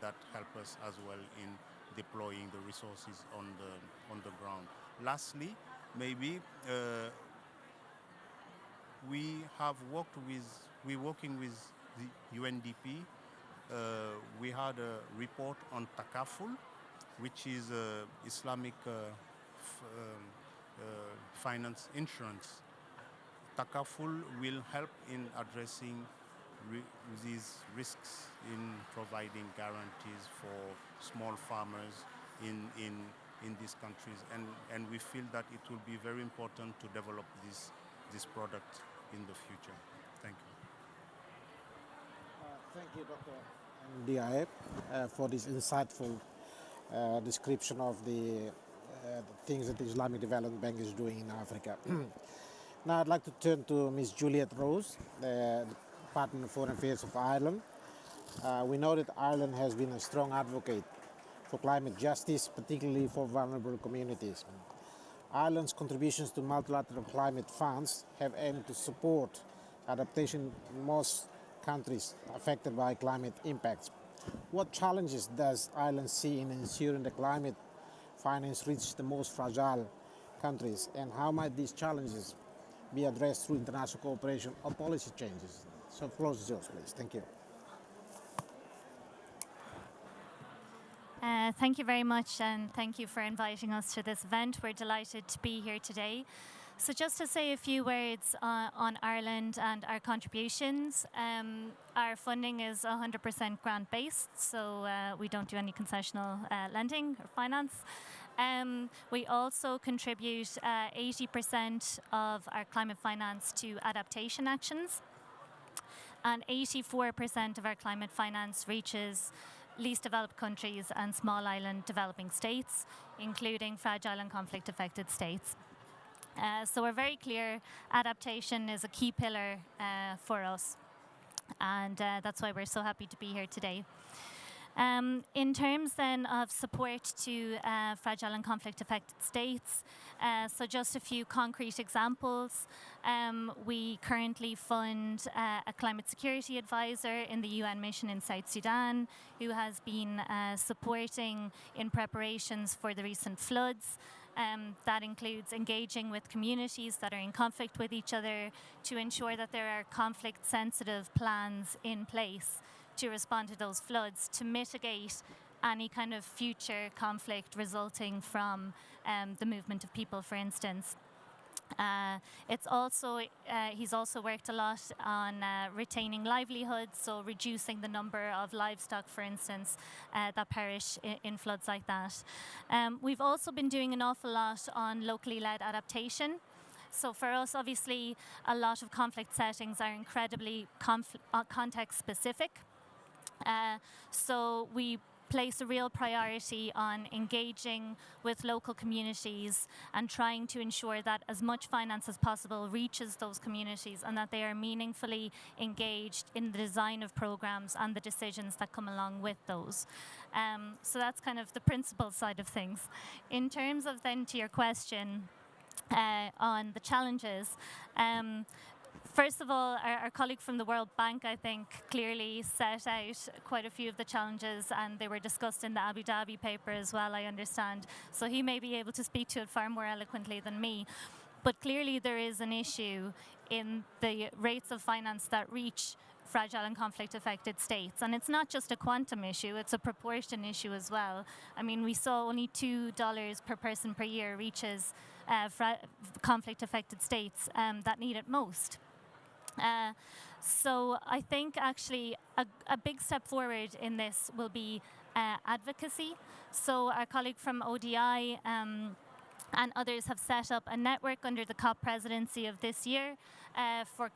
that help us as well in deploying the resources on the ground. Lastly, maybe we're working with the UNDP. We had a report on Takaful, which is Islamic finance insurance. Takaful will help in addressing these risks in providing guarantees for small farmers in these countries, and we feel that it will be very important to develop this product in the future. Thank you. Thank you, Dr. Ndiaye, for this insightful description of the things that the Islamic Development Bank is doing in Africa. Now I'd like to turn to Ms. Juliet Rose, the Department of Foreign Affairs of Ireland. We know that Ireland has been a strong advocate for climate justice, particularly for vulnerable communities. Ireland's contributions to multilateral climate funds have aimed to support adaptation in most countries affected by climate impacts. What challenges does Ireland see in ensuring the climate finance reaches the most fragile countries, and how might these challenges be addressed through international cooperation or policy changes? So, floor is yours, please. Thank you. Thank you very much, and thank you for inviting us to this event. We're delighted to be here today. So just to say a few words on Ireland and our contributions, our funding is 100% grant-based, so we don't do any concessional lending or finance. We also contribute 80% of our climate finance to adaptation actions, and 84% of our climate finance reaches least developed countries and small island developing states, including fragile and conflict-affected states. So we're very clear adaptation is a key pillar for us, and that's why we're so happy to be here today. In terms then of support to fragile and conflict-affected states, so just a few concrete examples. We currently fund a climate security advisor in the UN mission in South Sudan, who has been supporting in preparations for the recent floods. That includes engaging with communities that are in conflict with each other to ensure that there are conflict-sensitive plans in place to respond to those floods, to mitigate any kind of future conflict resulting from the movement of people, for instance. He's also worked a lot on retaining livelihoods, so reducing the number of livestock, for instance, that perish in floods like that. We've also been doing an awful lot on locally led adaptation. So for us, obviously, a lot of conflict settings are incredibly context specific. So we place a real priority on engaging with local communities and trying to ensure that as much finance as possible reaches those communities and that they are meaningfully engaged in the design of programs and the decisions that come along with those. So that's kind of the principle side of things. In terms of then to your question on the challenges, first of all, our colleague from the World Bank, I think, clearly set out quite a few of the challenges, and they were discussed in the Abu Dhabi paper as well, I understand. So he may be able to speak to it far more eloquently than me. But clearly there is an issue in the rates of finance that reach fragile and conflict-affected states. And it's not just a quantum issue, it's a proportion issue as well. I mean, we saw only $2 per person per year reaches conflict-affected states that need it most. So I think actually a big step forward in this will be advocacy. So our colleague from ODI and others have set up a network under the COP presidency of this year for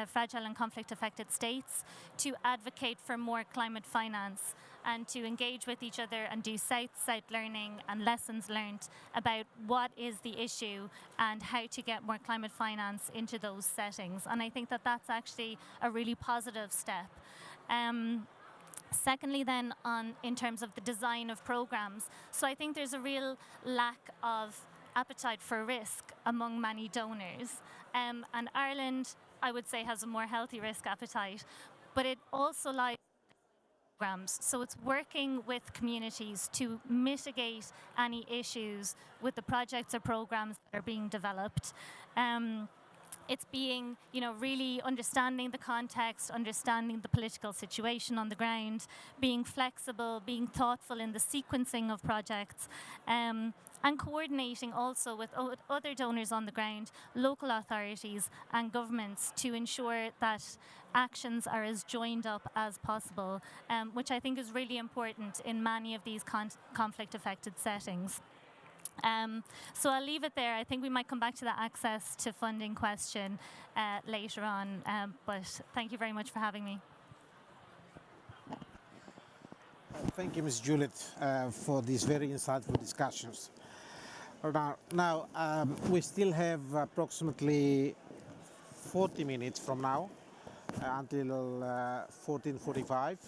fragile and conflict-affected states to advocate for more climate finance and to engage with each other and do south-south learning and lessons learned about what is the issue and how to get more climate finance into those settings. And I think that that's actually a really positive step. Secondly, then, in terms of the design of programs, so I think there's a real lack of appetite for risk among many donors. And Ireland, I would say, has a more healthy risk appetite, but it also lies programs. So it's working with communities to mitigate any issues with the projects or programs that are being developed. It's being, really understanding the context, understanding the political situation on the ground, being flexible, being thoughtful in the sequencing of projects, and coordinating also with other donors on the ground, local authorities and governments to ensure that actions are as joined up as possible, which I think is really important in many of these conflict-affected settings. So I'll leave it there. I think we might come back to the access to funding question later on, but thank you very much for having me. Thank you, Ms. Juliet, for these very insightful discussions. Now we still have approximately 40 minutes from now until 14:45.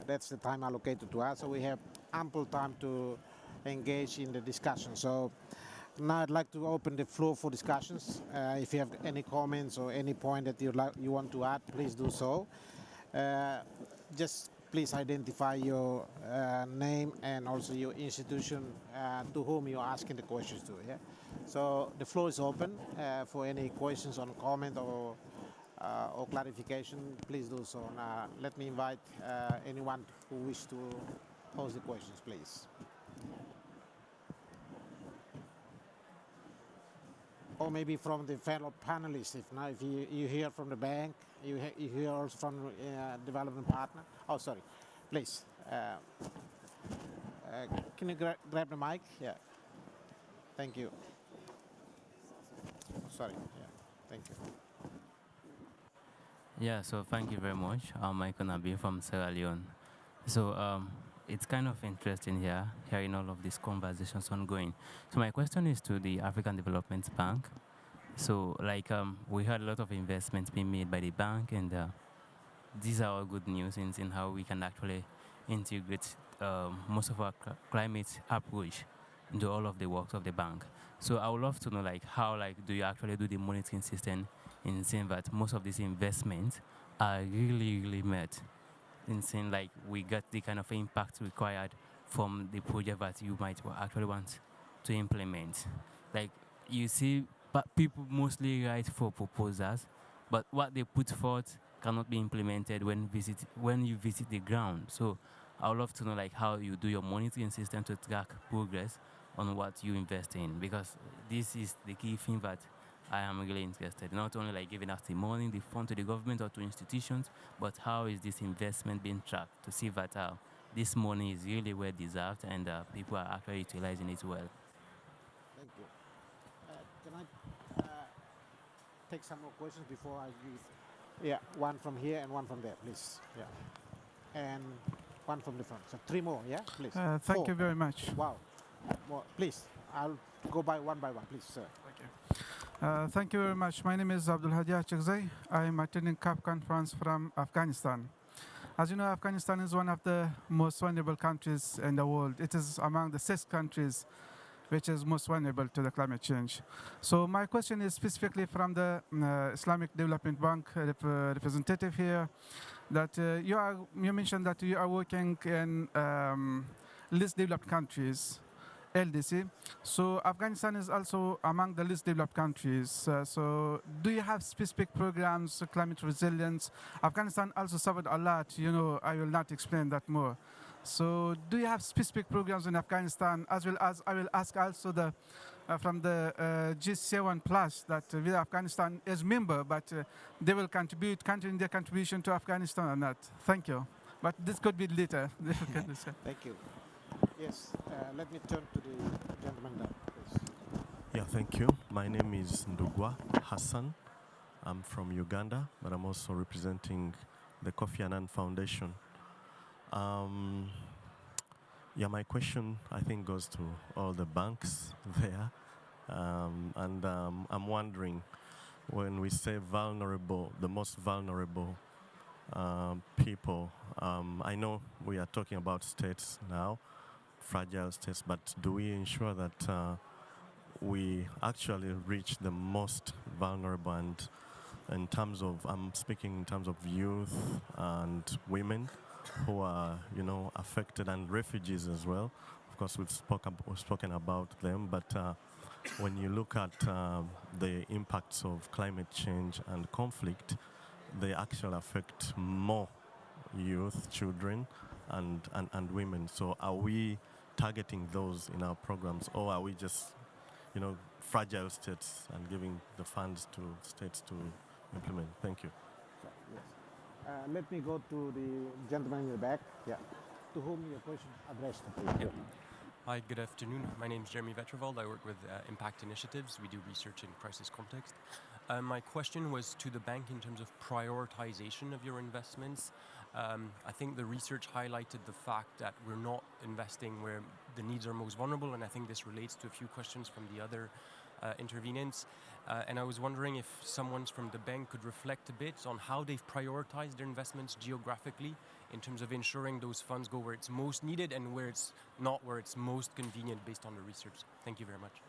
That's the time allocated to us, so we have ample time to engage in the discussion. So now I'd like to open the floor for discussions. If you have any comments or any point that you want to add, please do so. Just please identify your name and also your institution to whom you're asking the questions to. Yeah? So the floor is open for any questions or comment or clarification. Please do so. Now let me invite anyone who wishes to pose the questions, please. Or maybe from the fellow panelists, if you hear from the bank, you hear also from development partner. Oh, sorry, please. Can you grab the mic? Yeah. Thank you. Sorry. Yeah. Thank you. Yeah. So thank you very much. I'm Michael Nabi from Sierra Leone. So it's kind of interesting here, hearing all of these conversations ongoing. So my question is to the African Development Bank. So we heard a lot of investments being made by the bank, and these are all good news in how we can actually integrate most of our climate approach into all of the works of the bank. So I would love to know how do you actually do the monitoring system in saying that most of these investments are really met, in saying we get the kind of impact required from the project that you might actually want. to implement. Like you see, people mostly write for proposals, but what they put forth cannot be implemented when you visit the ground. So I would love to know like how you do your monitoring system to track progress on what you invest in, because this is the key thing that I am really interested in. Not only like giving out the money, the fund to the government or to institutions, but how is this investment being tracked to see that this money is really well deserved and people are actually utilizing it well. Thank you. Can I take some more questions before I give? Yeah, one from here and one from there, please. Yeah. And one from the front. So 3 more, yeah, please. Thank you very much. Wow. More, please. I'll go by one, please, sir. Thank you. Thank you very much. My name is Abdul Hadi Achakzai. I am attending CAP conference from Afghanistan. As you know, Afghanistan is one of the most vulnerable countries in the world. It is among the 6 countries which is most vulnerable to the climate change. So my question is specifically from the Islamic Development Bank representative here, that you mentioned that you are working in least developed countries, LDC. So Afghanistan is also among the least developed countries. So do you have specific programs, climate resilience? Afghanistan also suffered a lot, I will not explain that more. So do you have specific programs in Afghanistan, as well as I will ask also from the G7 Plus that with Afghanistan is member, but they will continue their contribution to Afghanistan or not? Thank you. But this could be later. Thank you. Yes, let me turn to the gentleman there, please. Yeah, thank you. My name is Ndugwa Hassan. I'm from Uganda, but I'm also representing the Kofi Annan Foundation. Yeah, my question, I think, goes to all the banks there. I'm wondering, when we say vulnerable, the most vulnerable people, I know we are talking about states now, fragile states, but do we ensure that we actually reach the most vulnerable? And in terms of, I'm speaking in terms of youth and women who are, affected, and refugees as well. Of course, we've spoken about them, but when you look at the impacts of climate change and conflict, they actually affect more youth, children, and women. So are we targeting those in our programs, or are we just, fragile states and giving the funds to states to implement? Thank you. Let me go to the gentleman in the back. Yeah. To whom your question addressed, please. Yeah. Hi, good afternoon. My name is Jeremy Vetrevald. I work with Impact Initiatives. We do research in crisis context. My question was to the bank in terms of prioritization of your investments. I think the research highlighted the fact that we're not investing where the needs are most vulnerable, and I think this relates to a few questions from the other intervenants. And I was wondering if someone from the bank could reflect a bit on how they've prioritized their investments geographically in terms of ensuring those funds go where it's most needed and where it's not where it's most convenient based on the research. Thank you very much.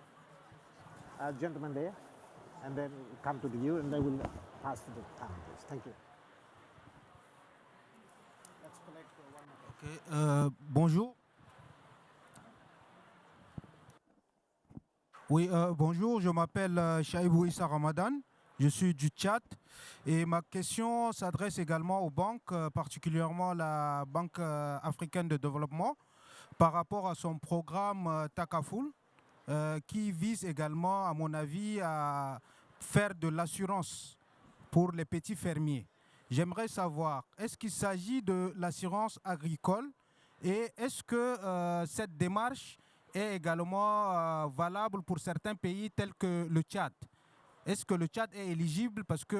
Gentleman there, and then come to you, and they will pass to the panel, please. Thank you. Let's collect one more. Okay. Bonjour. Oui, bonjour, je m'appelle Chaïbou Issa Ramadan, je suis du Tchad et ma question s'adresse également aux banques, particulièrement la Banque africaine de développement, par rapport à son programme Takaful, qui vise également, à mon avis, à faire de l'assurance pour les petits fermiers. J'aimerais savoir, est-ce qu'il s'agit de l'assurance agricole et est-ce que cette démarche est également valable pour certains pays tels que le Tchad? Est-ce que le Tchad est éligible, parce qu'il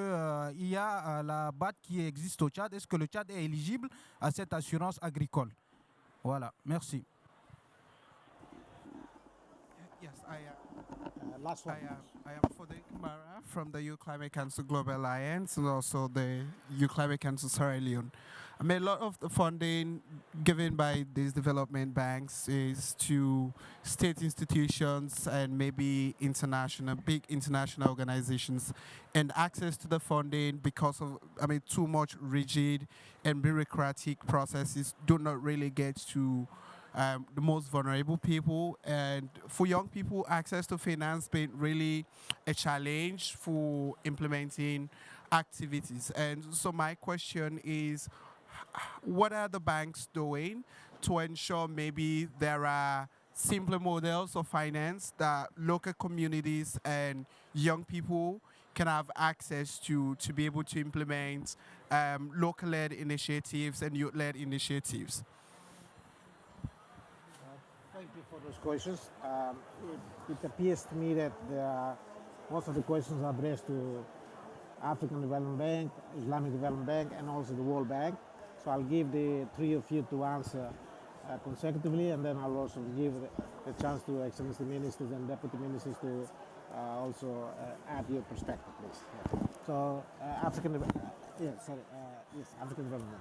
y a la BAT qui existe au Tchad, est-ce que le Tchad est éligible à cette assurance agricole? Voilà, merci. Yes, I Last one. I am Fodek Mara from the Youth Climate Council Global Alliance and also the Youth Climate Council Sierra Leone. I mean, a lot of the funding given by these development banks is to state institutions and maybe big international organizations, and access to the funding because of, too much rigid and bureaucratic processes do not really get to the most vulnerable people. And for young people, access to finance been really a challenge for implementing activities. And so my question is, what are the banks doing to ensure maybe there are simpler models of finance that local communities and young people can have access to be able to implement local-led initiatives and youth-led initiatives? Thank you for those questions. It appears to me that most of the questions are addressed to African Development Bank, Islamic Development Bank, and also the World Bank. So I'll give the three of you to answer consecutively, and then I'll also give the chance to Excellency Ministers and Deputy Ministers to also add your perspective, please. Yeah. So African Development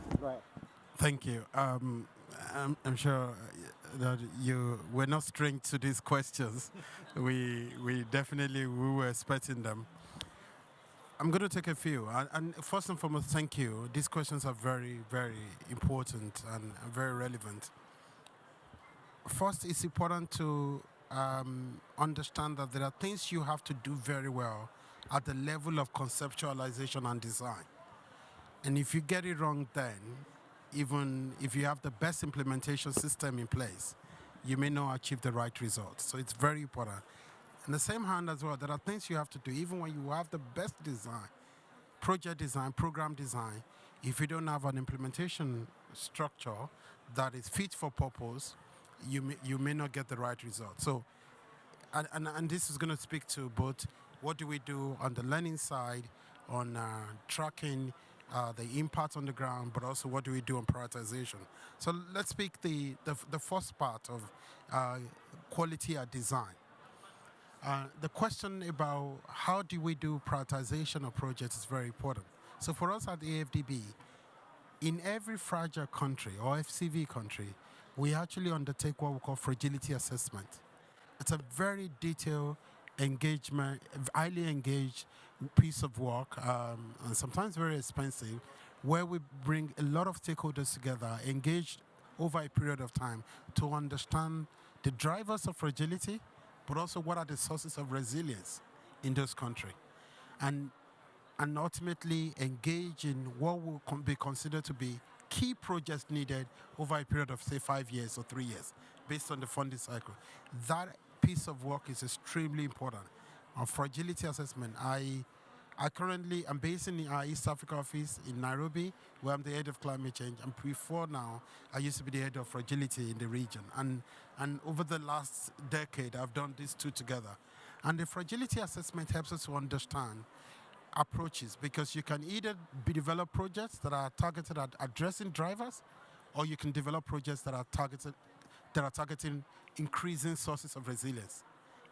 Bank. Go ahead. Thank you. I'm sure that you were not strange to these questions. we definitely were expecting them. I'm going to take a few. And first and foremost, thank you. These questions are very, very important and very relevant. First, it's important to understand that there are things you have to do very well at the level of conceptualization and design. And if you get it wrong then, even if you have the best implementation system in place, you may not achieve the right results. So it's very important. In the same hand as well, there are things you have to do, even when you have the best design, project design, program design, if you don't have an implementation structure that is fit for purpose, you may not get the right result. So, and this is going to speak to both what do we do on the learning side, on tracking the impact on the ground, but also what do we do on prioritization. So let's speak the first part of quality at design. The question about how do we do prioritization of projects is very important. So for us at the AFDB, in every fragile country or FCV country, we actually undertake what we call fragility assessment. It's a very detailed engagement, highly engaged piece of work, and sometimes very expensive, where we bring a lot of stakeholders together, engaged over a period of time to understand the drivers of fragility, but also what are the sources of resilience in those countries. And ultimately engage in what will be considered to be key projects needed over a period of, say, 5 years or 3 years, based on the funding cycle. That piece of work is extremely important. On fragility assessment, I'm based in our East Africa office in Nairobi, where I'm the head of climate change. And before now, I used to be the head of fragility in the region. And over the last decade, I've done these two together. And the fragility assessment helps us to understand approaches, because you can either develop projects that are targeted at addressing drivers, or you can develop projects that are targeting increasing sources of resilience.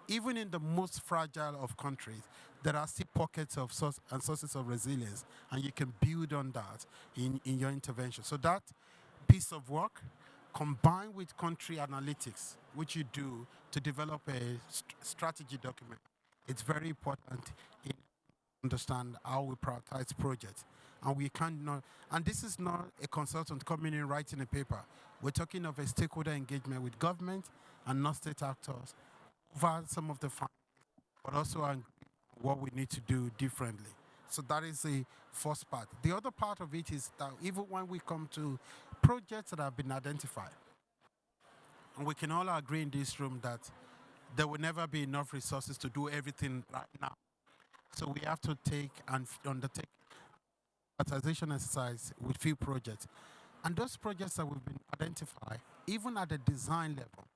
Even in the most fragile of countries, there are still pockets of sources of resilience, and you can build on that in your intervention. So that piece of work, combined with country analytics, which you do to develop a strategy document, it's very important in understand how we prioritize projects. And we cannot, and this is not a consultant coming in writing a paper. We're talking of a stakeholder engagement with government and non-state actors over some of the funds, but also on what we need to do differently. So that is the first part. The other part of it is that even when we come to projects that have been identified, and we can all agree in this room that there will never be enough resources to do everything right now. So we have to take and undertake prioritization exercise with few projects. And those projects that we've been identified, even at the design level,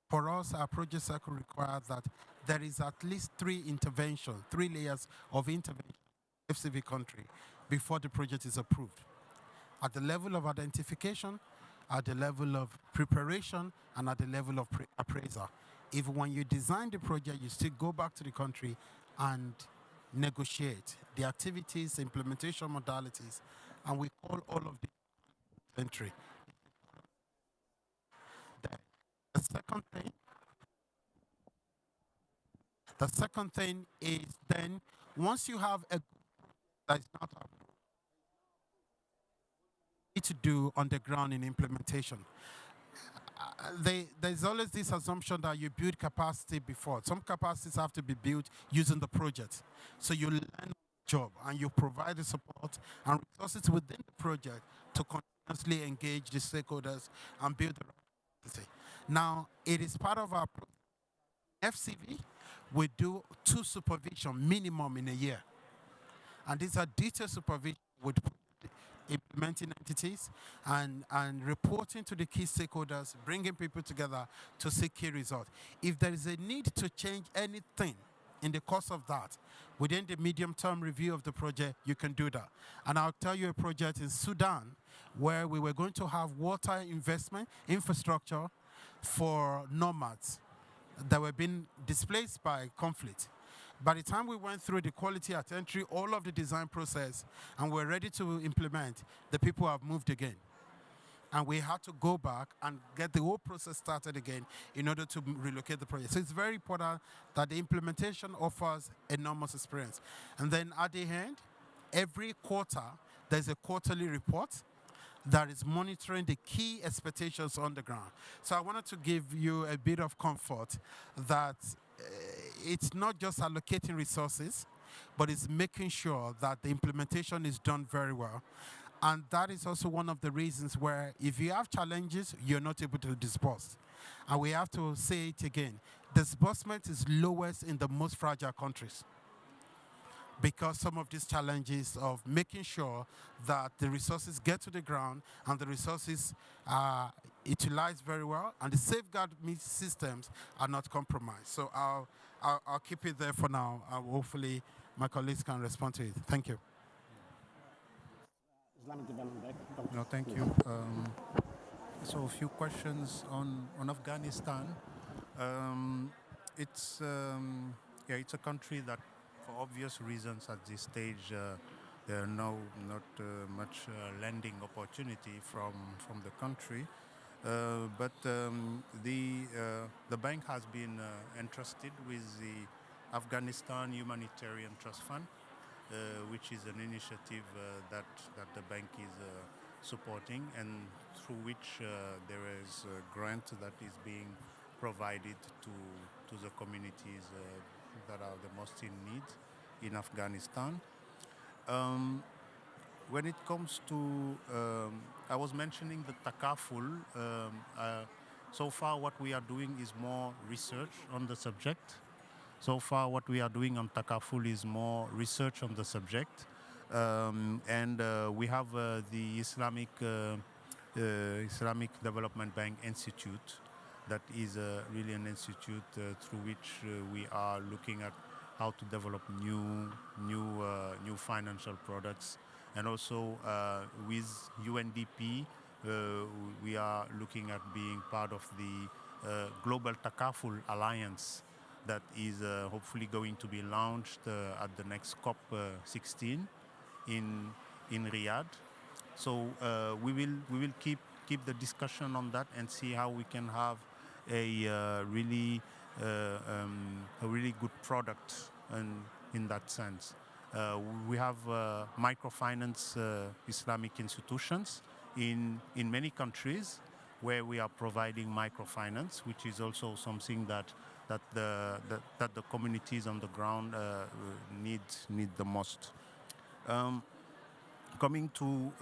for us, our project cycle requires that there is at least 3 interventions, 3 layers of intervention in FCV country before the project is approved. At the level of identification, at the level of preparation, and at the level of appraisal. Even when you design the project, you still go back to the country and negotiate the activities, implementation modalities, and we call all of the entry. The second thing is then once you have a that is not need to do on the ground in implementation. there's always this assumption that you build capacity before. Some capacities have to be built using the project. So you learn the job and you provide the support and resources within the project to continuously engage the stakeholders and build the capacity. Now, it is part of our FCV. We do 2 supervision minimum in a year. And these are detailed supervision with implementing entities and reporting to the key stakeholders, bringing people together to see key results. If there is a need to change anything in the course of that, within the medium-term review of the project, you can do that. And I'll tell you a project in Sudan where we were going to have water investment infrastructure for nomads that were being displaced by conflict. By the time we went through the quality at entry, all of the design process, and we're ready to implement, the people have moved again. And we had to go back and get the whole process started again in order to relocate the project. So it's very important that the implementation offers enormous experience. And then at the end, every quarter, there's a quarterly report that is monitoring the key expectations on the ground. So I wanted to give you a bit of comfort that it's not just allocating resources, but it's making sure that the implementation is done very well. And that is also one of the reasons where if you have challenges, you're not able to disburse. And we have to say it again. Disbursement is lowest in the most fragile countries, because some of these challenges of making sure that the resources get to the ground and the resources are utilized very well and the safeguard systems are not compromised. So I'll keep it there for now. Hopefully my colleagues can respond to it. Thank you. No, thank you. So a few questions on Afghanistan. It's a country that, for obvious reasons at this stage, there are not much lending opportunity from the country. But the bank has been entrusted with the Afghanistan Humanitarian Trust Fund, which is an initiative that the bank is supporting, and through which there is a grant that is being provided to the communities that are the most in need in Afghanistan. When it comes to, I was mentioning the Takaful. So far what we are doing is more research on the subject. So far what we are doing on Takaful is more research on the subject. And we have the Islamic Development Bank Institute. That is really an institute through which we are looking at how to develop new financial products. And also with UNDP, we are looking at being part of the Global Takaful Alliance that is hopefully going to be launched at the next COP16 in Riyadh. So we will keep the discussion on that and see how we can have a really good product in that sense. We have microfinance Islamic institutions in many countries where we are providing microfinance, which is also something that the communities on the ground need the most. Coming to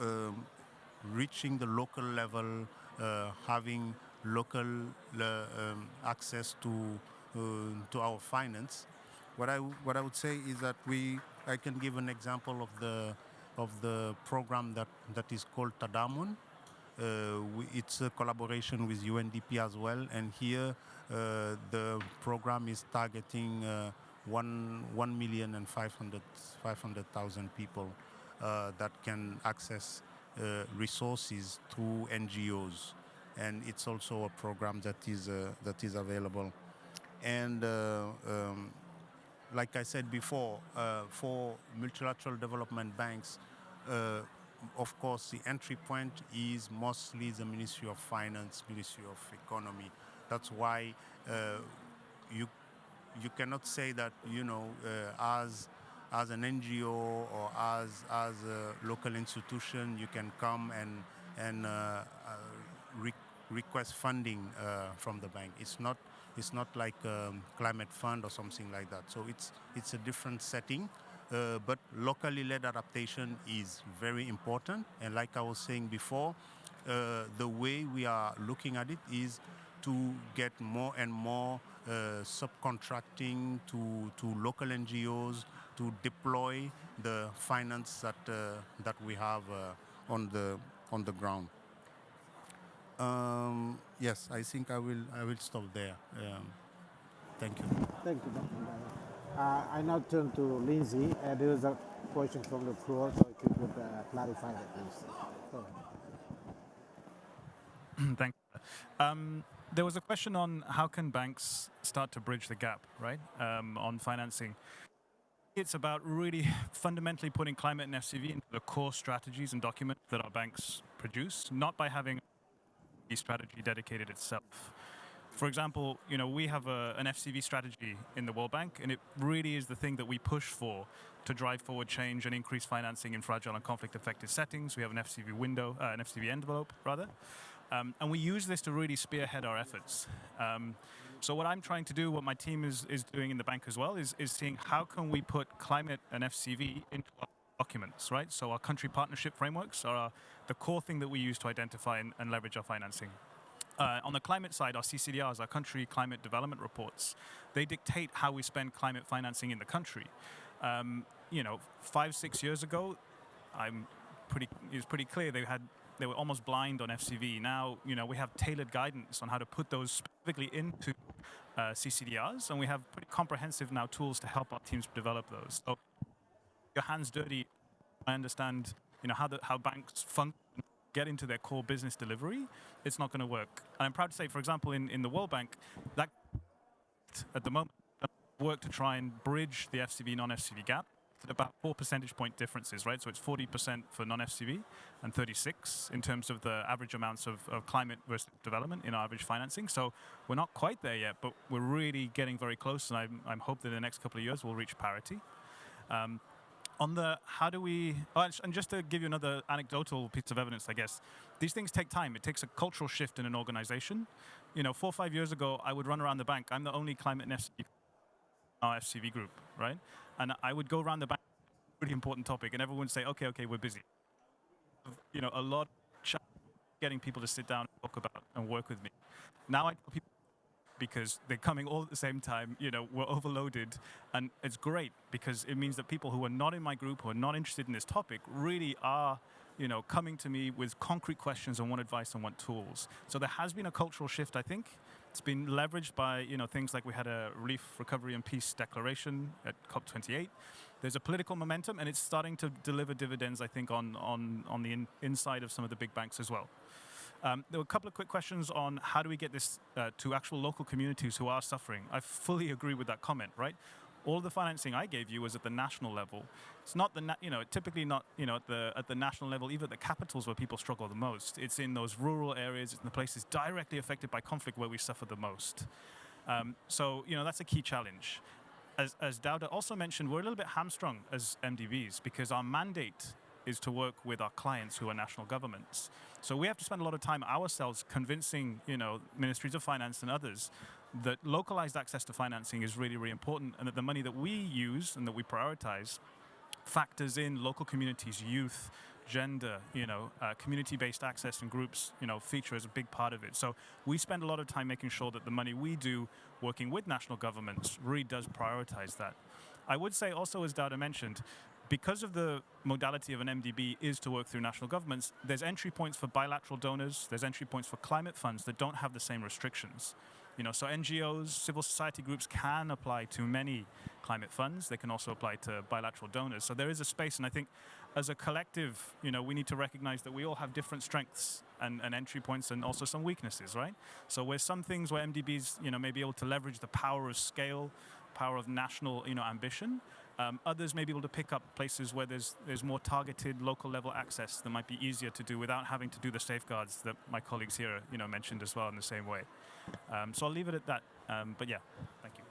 reaching the local level, having local access to our finance. What I would say is that I can give an example of the program that is called Tadamun. It's a collaboration with UNDP as well, and here the program is targeting 1,500,000 people that can access resources through NGOs, and it's also a program that is available. And like I said before, for multilateral development banks, of course, the entry point is mostly the Ministry of Finance, Ministry of Economy. That's why you cannot say that, you know, as an NGO or as a local institution, you can come and request funding from the bank. It's not like climate fund or something like that. So it's a different setting. But locally led adaptation is very important. And like I was saying before, the way we are looking at it is to get more and more subcontracting to local NGOs to deploy the finance that we have on the ground. Yes, I think I will stop there. Thank you. Thank you, Dr. Ndaya. I now turn to Lindsay. There is a question from the floor, so if you could clarify that, please. Go ahead. Thank you. There was a question on how can banks start to bridge the gap, right, on financing. It's about really fundamentally putting climate and FCV into the core strategies and documents that our banks produce, not by having a strategy dedicated itself. For example, we have an FCV strategy in the World Bank, and it really is the thing that we push for to drive forward change and increase financing in fragile and conflict-affected settings. We have an FCV window, an FCV envelope, rather. And we use this to really spearhead our efforts. So what I'm trying to do, what my team is doing in the bank as well, is seeing how can we put climate and FCV into our documents, right? So our country partnership frameworks are the core thing that we use to identify and leverage our financing. On the climate side, our CCDRs, our country climate development reports, they dictate how we spend climate financing in the country. 5-6 years ago, it's pretty clear they were almost blind on FCV. Now, we have tailored guidance on how to put those specifically into CCDRs, and we have pretty comprehensive now tools to help our teams develop those. So, your hands dirty. I understand, how banks get into their core business delivery. It's not going to work. And I'm proud to say, for example, in the World Bank, that at the moment work to try and bridge the FCV non-FCV gap. About 4 percentage point differences, right? So it's 40% for non-FCV and 36 in terms of the average amounts of climate versus development in our average financing. So we're not quite there yet, but we're really getting very close, and I'm hoping that in the next couple of years we'll reach parity. On the and just to give you another anecdotal piece of evidence, I guess, these things take time. It takes a cultural shift in an organization. 4 or 5 years ago, I would run around the bank. I'm the only climate and FCV our FCV group, right? And I would go around the bank, pretty important topic, and everyone would say, okay, we're busy. A lot of getting people to sit down and talk about and work with me. Now I tell people, because they're coming all at the same time, we're overloaded, and it's great because it means that people who are not in my group, who are not interested in this topic, really are coming to me with concrete questions and want advice and want tools. So there has been a cultural shift, I think. It's been leveraged by things like we had a Relief, Recovery and Peace Declaration at COP28. There's a political momentum, and it's starting to deliver dividends, I think, on the inside of some of the big banks as well. There were a couple of quick questions on how do we get this to actual local communities who are suffering. I fully agree with that comment, right? All the financing I gave you was at the national level. It's not typically not at the national level, even at the capitals where people struggle the most. It's in those rural areas, it's in the places directly affected by conflict where we suffer the most. So that's a key challenge. As Dauda also mentioned, we're a little bit hamstrung as MDBs because our mandate is to work with our clients who are national governments. So we have to spend a lot of time ourselves convincing, ministries of finance and others that localized access to financing is really, really important, and that the money that we use and that we prioritize factors in local communities, youth, gender, community-based access and groups, feature as a big part of it. So we spend a lot of time making sure that the money we do working with national governments really does prioritize that. I would say also, as Dauda mentioned, because of the modality of an MDB is to work through national governments, there's entry points for bilateral donors, there's entry points for climate funds that don't have the same restrictions. So NGOs, civil society groups can apply to many climate funds. They can also apply to bilateral donors. So there is a space, and I think as a collective, we need to recognize that we all have different strengths and entry points and also some weaknesses, right? So where some things where MDBs, may be able to leverage the power of scale, power of national, ambition. Others may be able to pick up places where there's more targeted local level access that might be easier to do without having to do the safeguards that my colleagues here, mentioned as well in the same way. So I'll leave it at that. But yeah, thank you.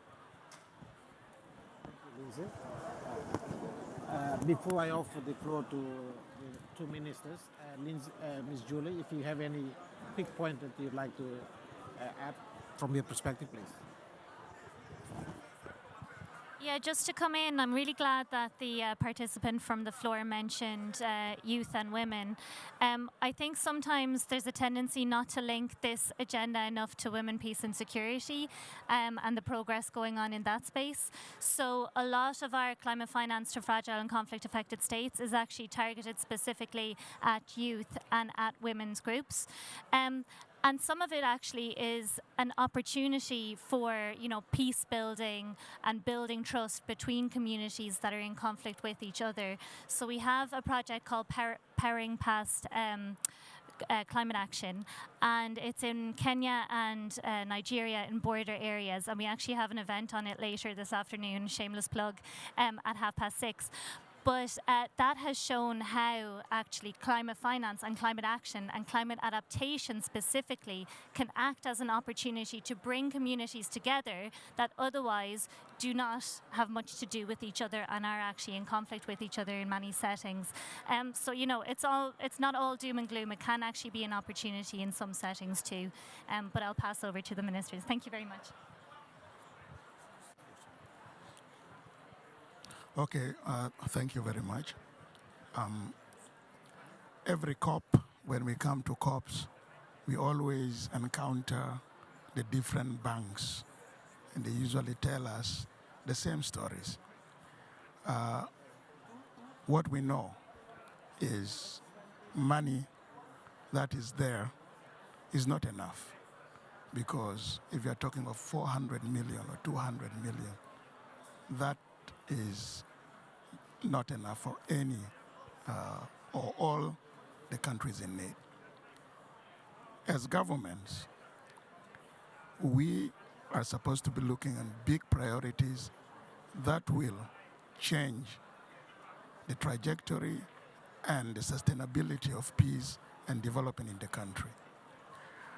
Before I offer the floor to the two ministers, Ms. Julie, if you have any quick point that you'd like to add from your perspective, please. Yeah, just to come in, I'm really glad that the participant from the floor mentioned youth and women. I think sometimes there's a tendency not to link this agenda enough to women, peace and security and the progress going on in that space. So a lot of our climate finance to fragile and conflict affected states is actually targeted specifically at youth and at women's groups. And some of it actually is an opportunity for, peace building and building trust between communities that are in conflict with each other. So we have a project called Powering Past Climate Action, and it's in Kenya and Nigeria in border areas, and we actually have an event on it later this afternoon, shameless plug, at 6:30. But that has shown how actually climate finance and climate action and climate adaptation specifically can act as an opportunity to bring communities together that otherwise do not have much to do with each other and are actually in conflict with each other in many settings. So, it's not all doom and gloom. It can actually be an opportunity in some settings too. But I'll pass over to the ministers. Thank you very much. Okay, thank you very much. Every COP, when we come to COPs, we always encounter the different banks, and they usually tell us the same stories. What we know is money that is there is not enough, because if you're talking of 400 million or 200 million, that is not enough for any or all the countries in need. As governments, we are supposed to be looking at big priorities that will change the trajectory and the sustainability of peace and development in the country.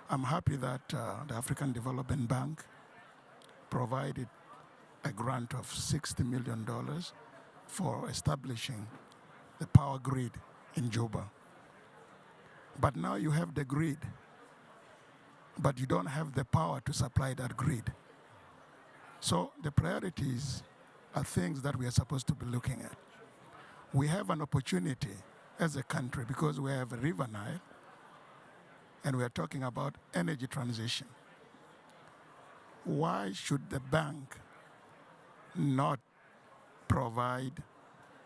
I'm happy that the African Development Bank provided a grant of $60 million for establishing the power grid in Juba. But now you have the grid, but you don't have the power to supply that grid. So the priorities are things that we are supposed to be looking at. We have an opportunity as a country because we have a river Nile, and we are talking about energy transition. Why should the bank not provide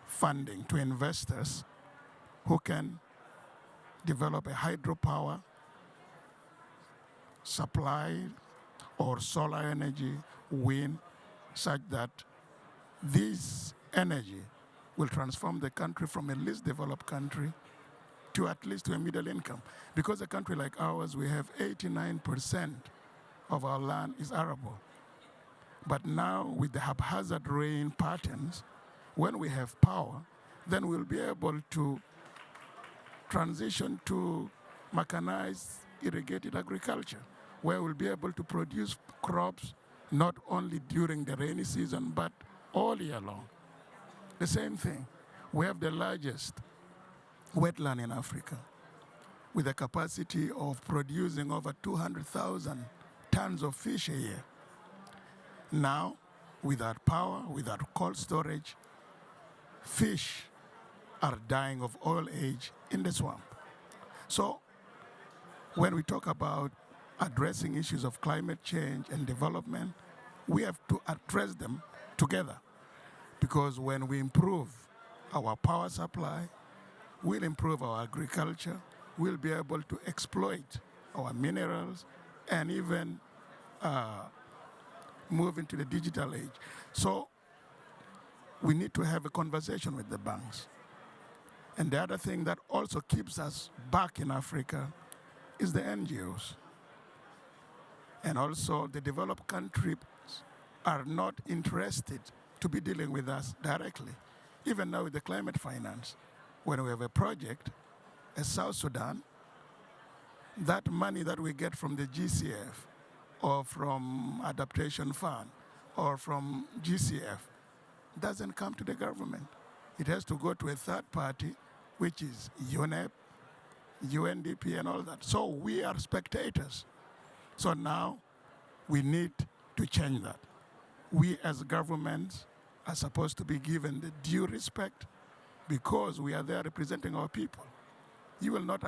funding to investors who can develop a hydropower supply or solar energy, wind, such that this energy will transform the country from a least developed country to at least to a middle income? Because a country like ours, we have 89% of our land is arable. But now with the haphazard rain patterns, when we have power, then we'll be able to transition to mechanized irrigated agriculture, where we'll be able to produce crops not only during the rainy season, but all year long. The same thing, we have the largest wetland in Africa with a capacity of producing over 200,000 tons of fish a year. Now, without power, without cold storage, fish are dying of old age in the swamp. So when we talk about addressing issues of climate change and development, we have to address them together. Because when we improve our power supply, we'll improve our agriculture, we'll be able to exploit our minerals and even move into the digital age. So we need to have a conversation with the banks. And the other thing that also keeps us back in Africa is the NGOs. And also the developed countries are not interested to be dealing with us directly. Even now with the climate finance, when we have a project, as South Sudan, that money that we get from the GCF or from Adaptation Fund or from GCF doesn't come to the government. It has to go to a third party, which is UNEP, UNDP and all that. So we are spectators. So now we need to change that. We as governments are supposed to be given the due respect because we are there representing our people. You will not,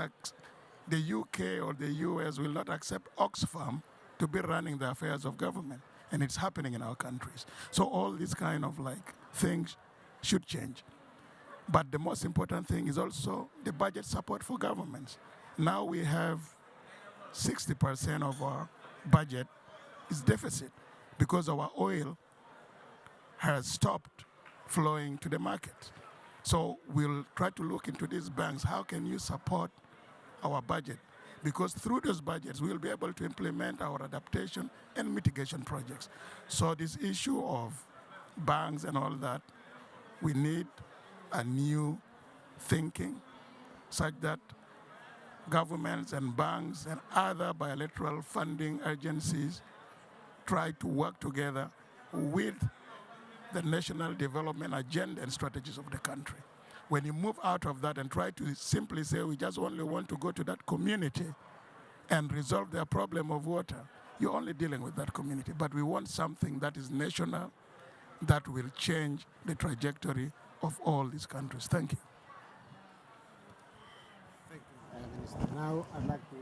the UK or the US will not accept Oxfam to be running the affairs of government. And it's happening in our countries. So all these kind of things should change. But the most important thing is also the budget support for governments. Now we have 60% of our budget is deficit because our oil has stopped flowing to the market. So we'll try to look into these banks. How can you support our budget? Because through those budgets, we'll be able to implement our adaptation and mitigation projects. So this issue of banks and all that, we need a new thinking such that governments and banks and other bilateral funding agencies try to work together with the national development agenda and strategies of the country. When you move out of that and try to simply say we just only want to go to that community and resolve their problem of water, you're only dealing with that community. But we want something that is national, that will change the trajectory of all these countries. Thank you. Thank you, Minister. Now I'd like to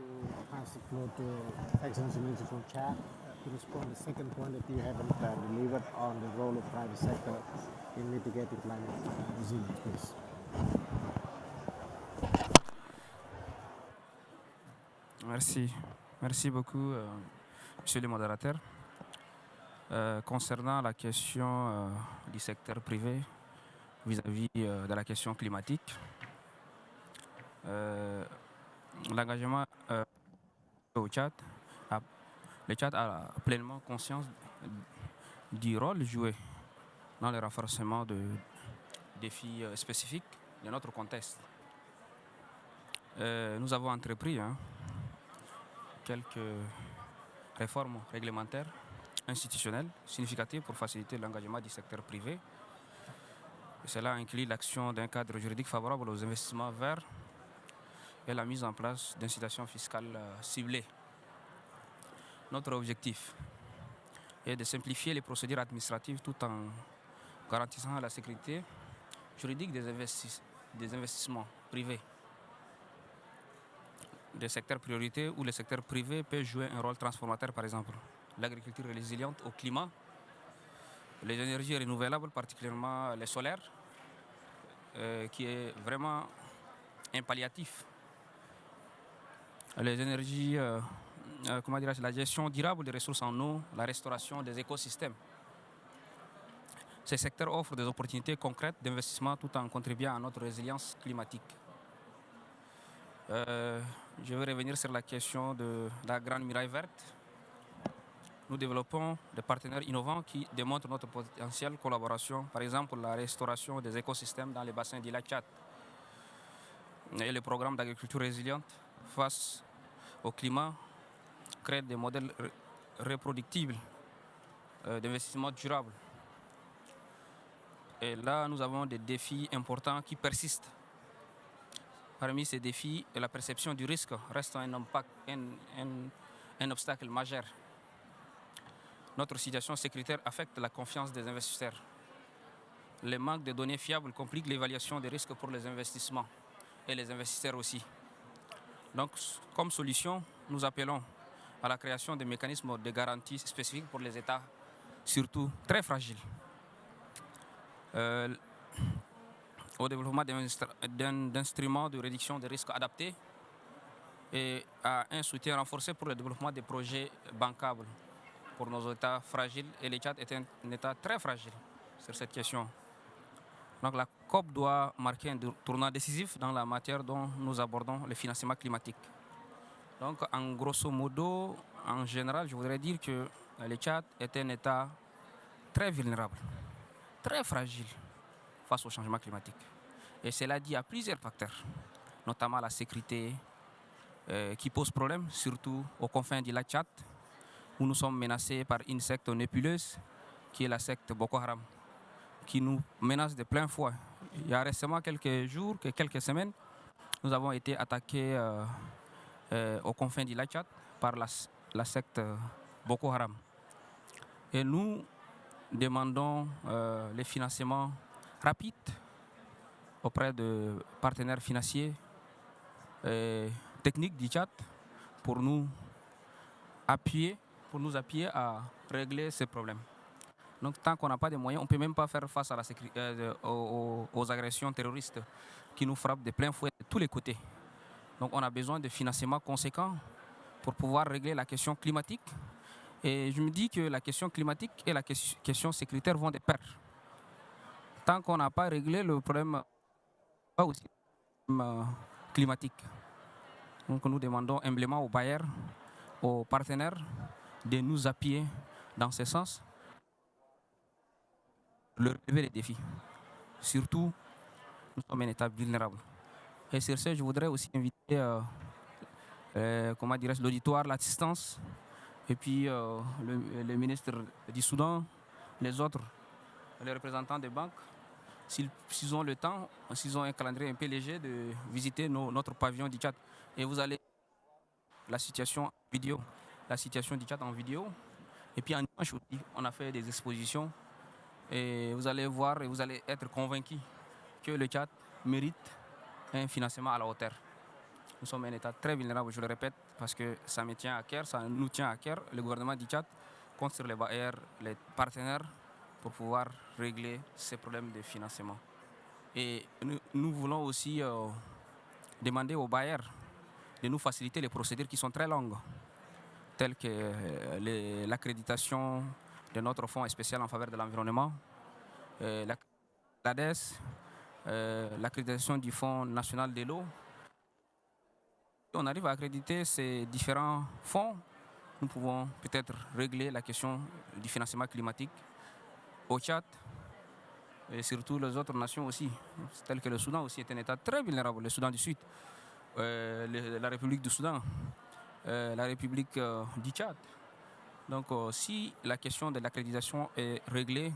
pass the floor to Excellency Minister from Chad to respond to the second point that you haven't delivered on the role of private sector in mitigating climate resilience, please. Merci beaucoup, Monsieur le modérateur. Concernant la question du secteur privé vis-à-vis de la question climatique, l'engagement au Tchad, le Tchad a pleinement conscience du rôle joué dans le renforcement de défis spécifiques de notre contexte. Nous avons entrepris quelques réformes réglementaires, institutionnelles, significatives pour faciliter l'engagement du secteur privé. Et cela inclut l'action d'un cadre juridique favorable aux investissements verts et la mise en place d'incitations fiscales ciblées. Notre objectif est de simplifier les procédures administratives tout en garantissant la sécurité juridique des investissements privés. Des secteurs prioritaires où le secteur privé peut jouer un rôle transformateur, par exemple l'agriculture résiliente au climat, les énergies renouvelables, particulièrement les solaires, qui est vraiment un palliatif. Les énergies, la gestion durable des ressources en eau, la restauration des écosystèmes. Ces secteurs offrent des opportunités concrètes d'investissement tout en contribuant à notre résilience climatique. Je vais revenir sur la question de la Grande Muraille Verte. Nous développons des partenaires innovants qui démontrent notre potentielle collaboration, par exemple la restauration des écosystèmes dans les bassins du lac Tchad et le programme d'agriculture résiliente face au climat crée des modèles reproductibles d'investissement durable. Et là, nous avons des défis importants qui persistent. Parmi ces défis, la perception du risque reste un obstacle majeur. Notre situation sécuritaire affecte la confiance des investisseurs. Le manque de données fiables complique l'évaluation des risques pour les investissements et les investisseurs aussi. Donc, comme solution, nous appelons à la création de mécanismes de garantie spécifiques pour les États, surtout très fragiles. Au développement d'instruments de réduction des risques adaptés et à un soutien renforcé pour le développement des projets bancables pour nos États fragiles. Et le Tchad est un État très fragile sur cette question. Donc la COP doit marquer un tournant décisif dans la matière dont nous abordons le financement climatique. Donc en grosso modo, en général, je voudrais dire que le Tchad est un État très vulnérable, très fragile face au changement climatique. Et cela dit à plusieurs facteurs, notamment la sécurité qui pose problème, surtout aux confins du lac Tchad, où nous sommes menacés par une secte nébuleuse, qui est la secte Boko Haram, qui nous menace de plein fouet. Il y a récemment quelques jours, quelques semaines, nous avons été attaqués aux confins du Tchad par la secte Boko Haram. Et nous demandons les financements rapides auprès de partenaires financiers et techniques du Tchad pour nous appuyer à régler ces problèmes. Donc tant qu'on n'a pas de moyens, on ne peut même pas faire face à aux agressions terroristes qui nous frappent de plein fouet de tous les côtés. Donc on a besoin de financements conséquents pour pouvoir régler la question climatique. Et je me dis que la question climatique et la question sécuritaire vont de pair. Tant qu'on n'a pas réglé le problème aussi climatique. Donc nous demandons humblement aux bailleurs, aux partenaires de nous appuyer dans ce sens, de relever les défis. Surtout, nous sommes un État vulnérable. Et sur ce, je voudrais aussi inviter l'auditoire, l'assistance, et puis le ministre du Soudan, les autres, les représentants des banques, s'ils ont le temps, s'ils ont un calendrier un peu léger, de visiter notre pavillon du Tchad. Et vous allez la situation vidéo, la situation du Tchad en vidéo. Et puis en image aussi, on a fait des expositions. Et vous allez voir et vous allez être convaincus que le Tchad mérite un financement à la hauteur. Nous sommes un État très vulnérable, je le répète, parce que ça me tient à cœur, ça nous tient à cœur. Le gouvernement du Tchad compte sur les bailleurs, les partenaires, pour pouvoir régler ces problèmes de financement. Et nous voulons aussi demander aux bailleurs de nous faciliter les procédures qui sont très longues, telles que l'accréditation de notre fonds spécial en faveur de l'environnement, l'ADES, l'accréditation du Fonds national de l'eau. On arrive à accréditer ces différents fonds, nous pouvons peut-être régler la question du financement climatique au Tchad et surtout les autres nations aussi, telles que le Soudan aussi est un État très vulnérable, le Soudan du Sud, la République du Soudan, la République du Tchad. Donc si la question de l'accréditation est réglée,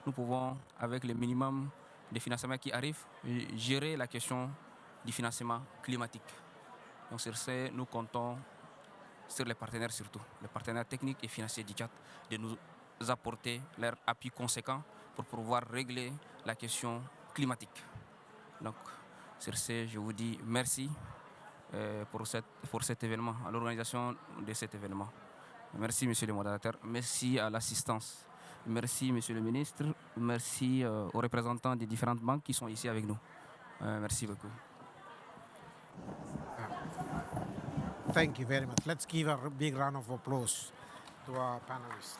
nous pouvons, avec le minimum de financement qui arrive, gérer la question du financement climatique. Donc sur ce, nous comptons sur les partenaires surtout, les partenaires techniques et financiers du Tchad, de nous apporter leur appui conséquent pour pouvoir régler la question climatique. Donc sur ce, je vous dis merci pour cet événement, à l'organisation de cet événement. Merci, monsieur le modérateur. Merci à l'assistance. Merci, monsieur le ministre. Merci aux représentants des différentes banques qui sont ici avec nous. Merci beaucoup. Thank you very much. Let's give a big round of applause to our panelists.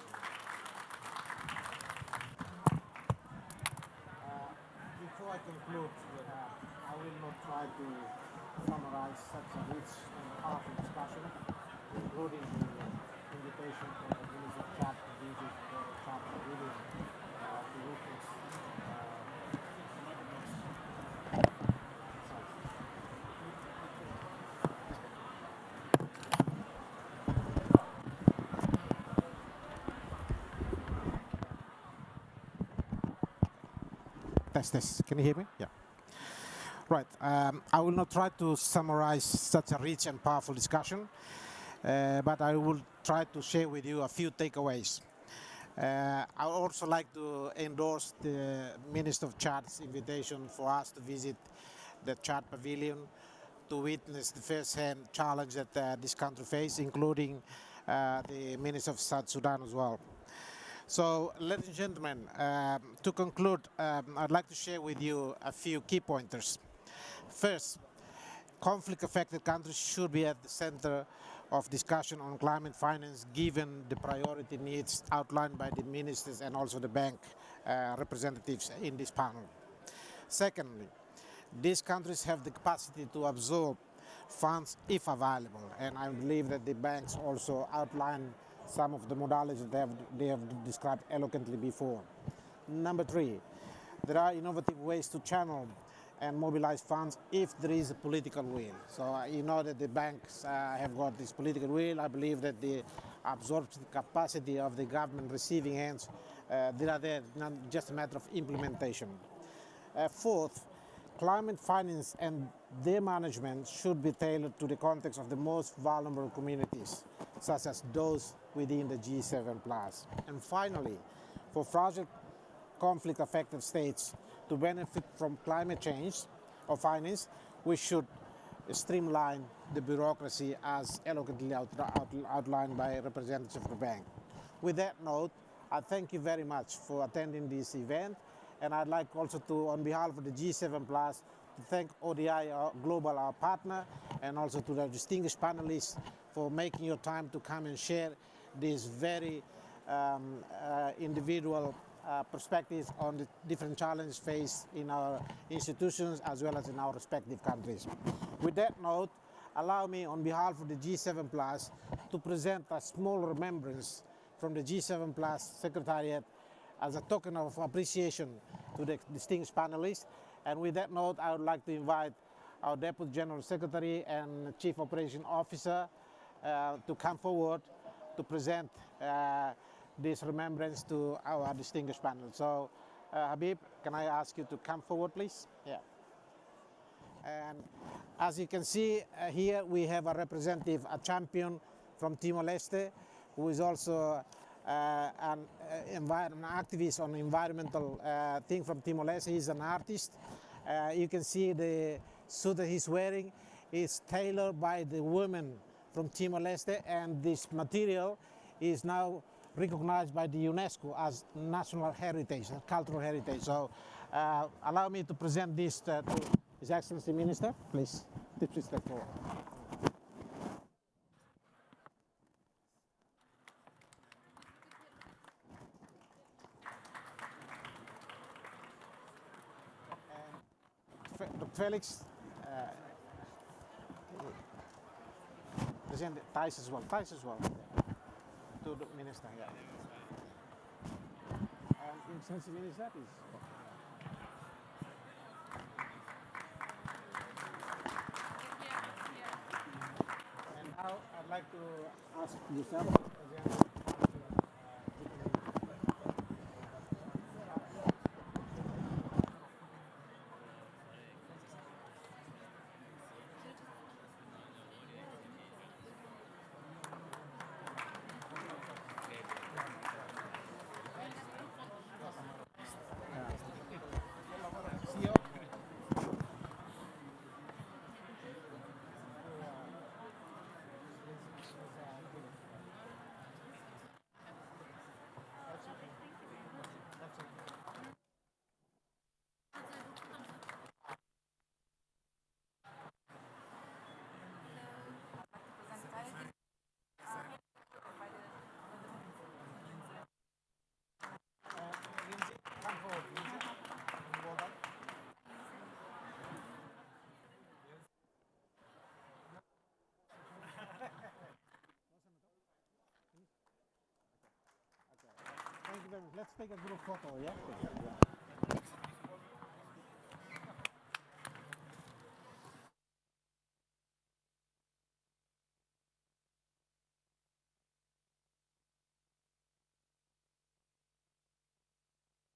Before I conclude, I will not try to summarize such a rich and powerful discussion, including the invitation for the Minister of Chad to visit the Chad Pavilion to witness Test. Can you hear me? Yeah. Right. I will not try to summarize such a rich and powerful discussion, but I will try to share with you a few takeaways. I would also like to endorse the Minister of Chad's invitation for us to visit the Chad Pavilion to witness the first-hand challenge that this country faces, including the Minister of South Sudan as well. So, ladies and gentlemen, to conclude, I'd like to share with you a few key pointers. First, conflict-affected countries should be at the center of discussion on climate finance, given the priority needs outlined by the ministers and also the bank representatives in this panel. Secondly, these countries have the capacity to absorb funds if available, and I believe that the banks also outline some of the modalities that they have described eloquently before. Number three, there are innovative ways to channel and mobilize funds if there is a political will. So you know that the banks have got this political will. I believe that the absorption capacity of the government receiving hands, they are there, not just a matter of implementation. Fourth, climate finance and their management should be tailored to the context of the most vulnerable communities, such as those within the G7 plus. And finally, for fragile conflict-affected states to benefit from climate change or finance, we should streamline the bureaucracy as eloquently outlined by representatives of the bank. With that note, I thank you very much for attending this event, and I'd like also to, on behalf of the G7 Plus, to thank ODI Global, our partner, and also to the distinguished panelists for making your time to come and share these very individual perspectives on the different challenges faced in our institutions as well as in our respective countries. With that note, allow me on behalf of the G7 Plus to present a small remembrance from the G7 Plus Secretariat as a token of appreciation to the distinguished panelists. And with that note, I would like to invite our Deputy General Secretary and Chief Operation Officer to come forward to present this remembrance to our distinguished panel. So, Habib, can I ask you to come forward, please? Yeah. And as you can see here, we have a representative, a champion from Timor-Leste, who is also an activist on environmental thing from Timor-Leste. He's an artist. You can see the suit that he's wearing is tailored by the women from Timor-Leste, and this material is now recognized by the UNESCO as national heritage, cultural heritage. So allow me to present this to His Excellency Minister, please. Please step forward. Dr. Felix, present Thijs as well. Thijs as well. To the Minister, yeah. Excellency Minister, please. And now I'd like to ask yourself to present. Thank you very much. Let's take a group photo, yeah?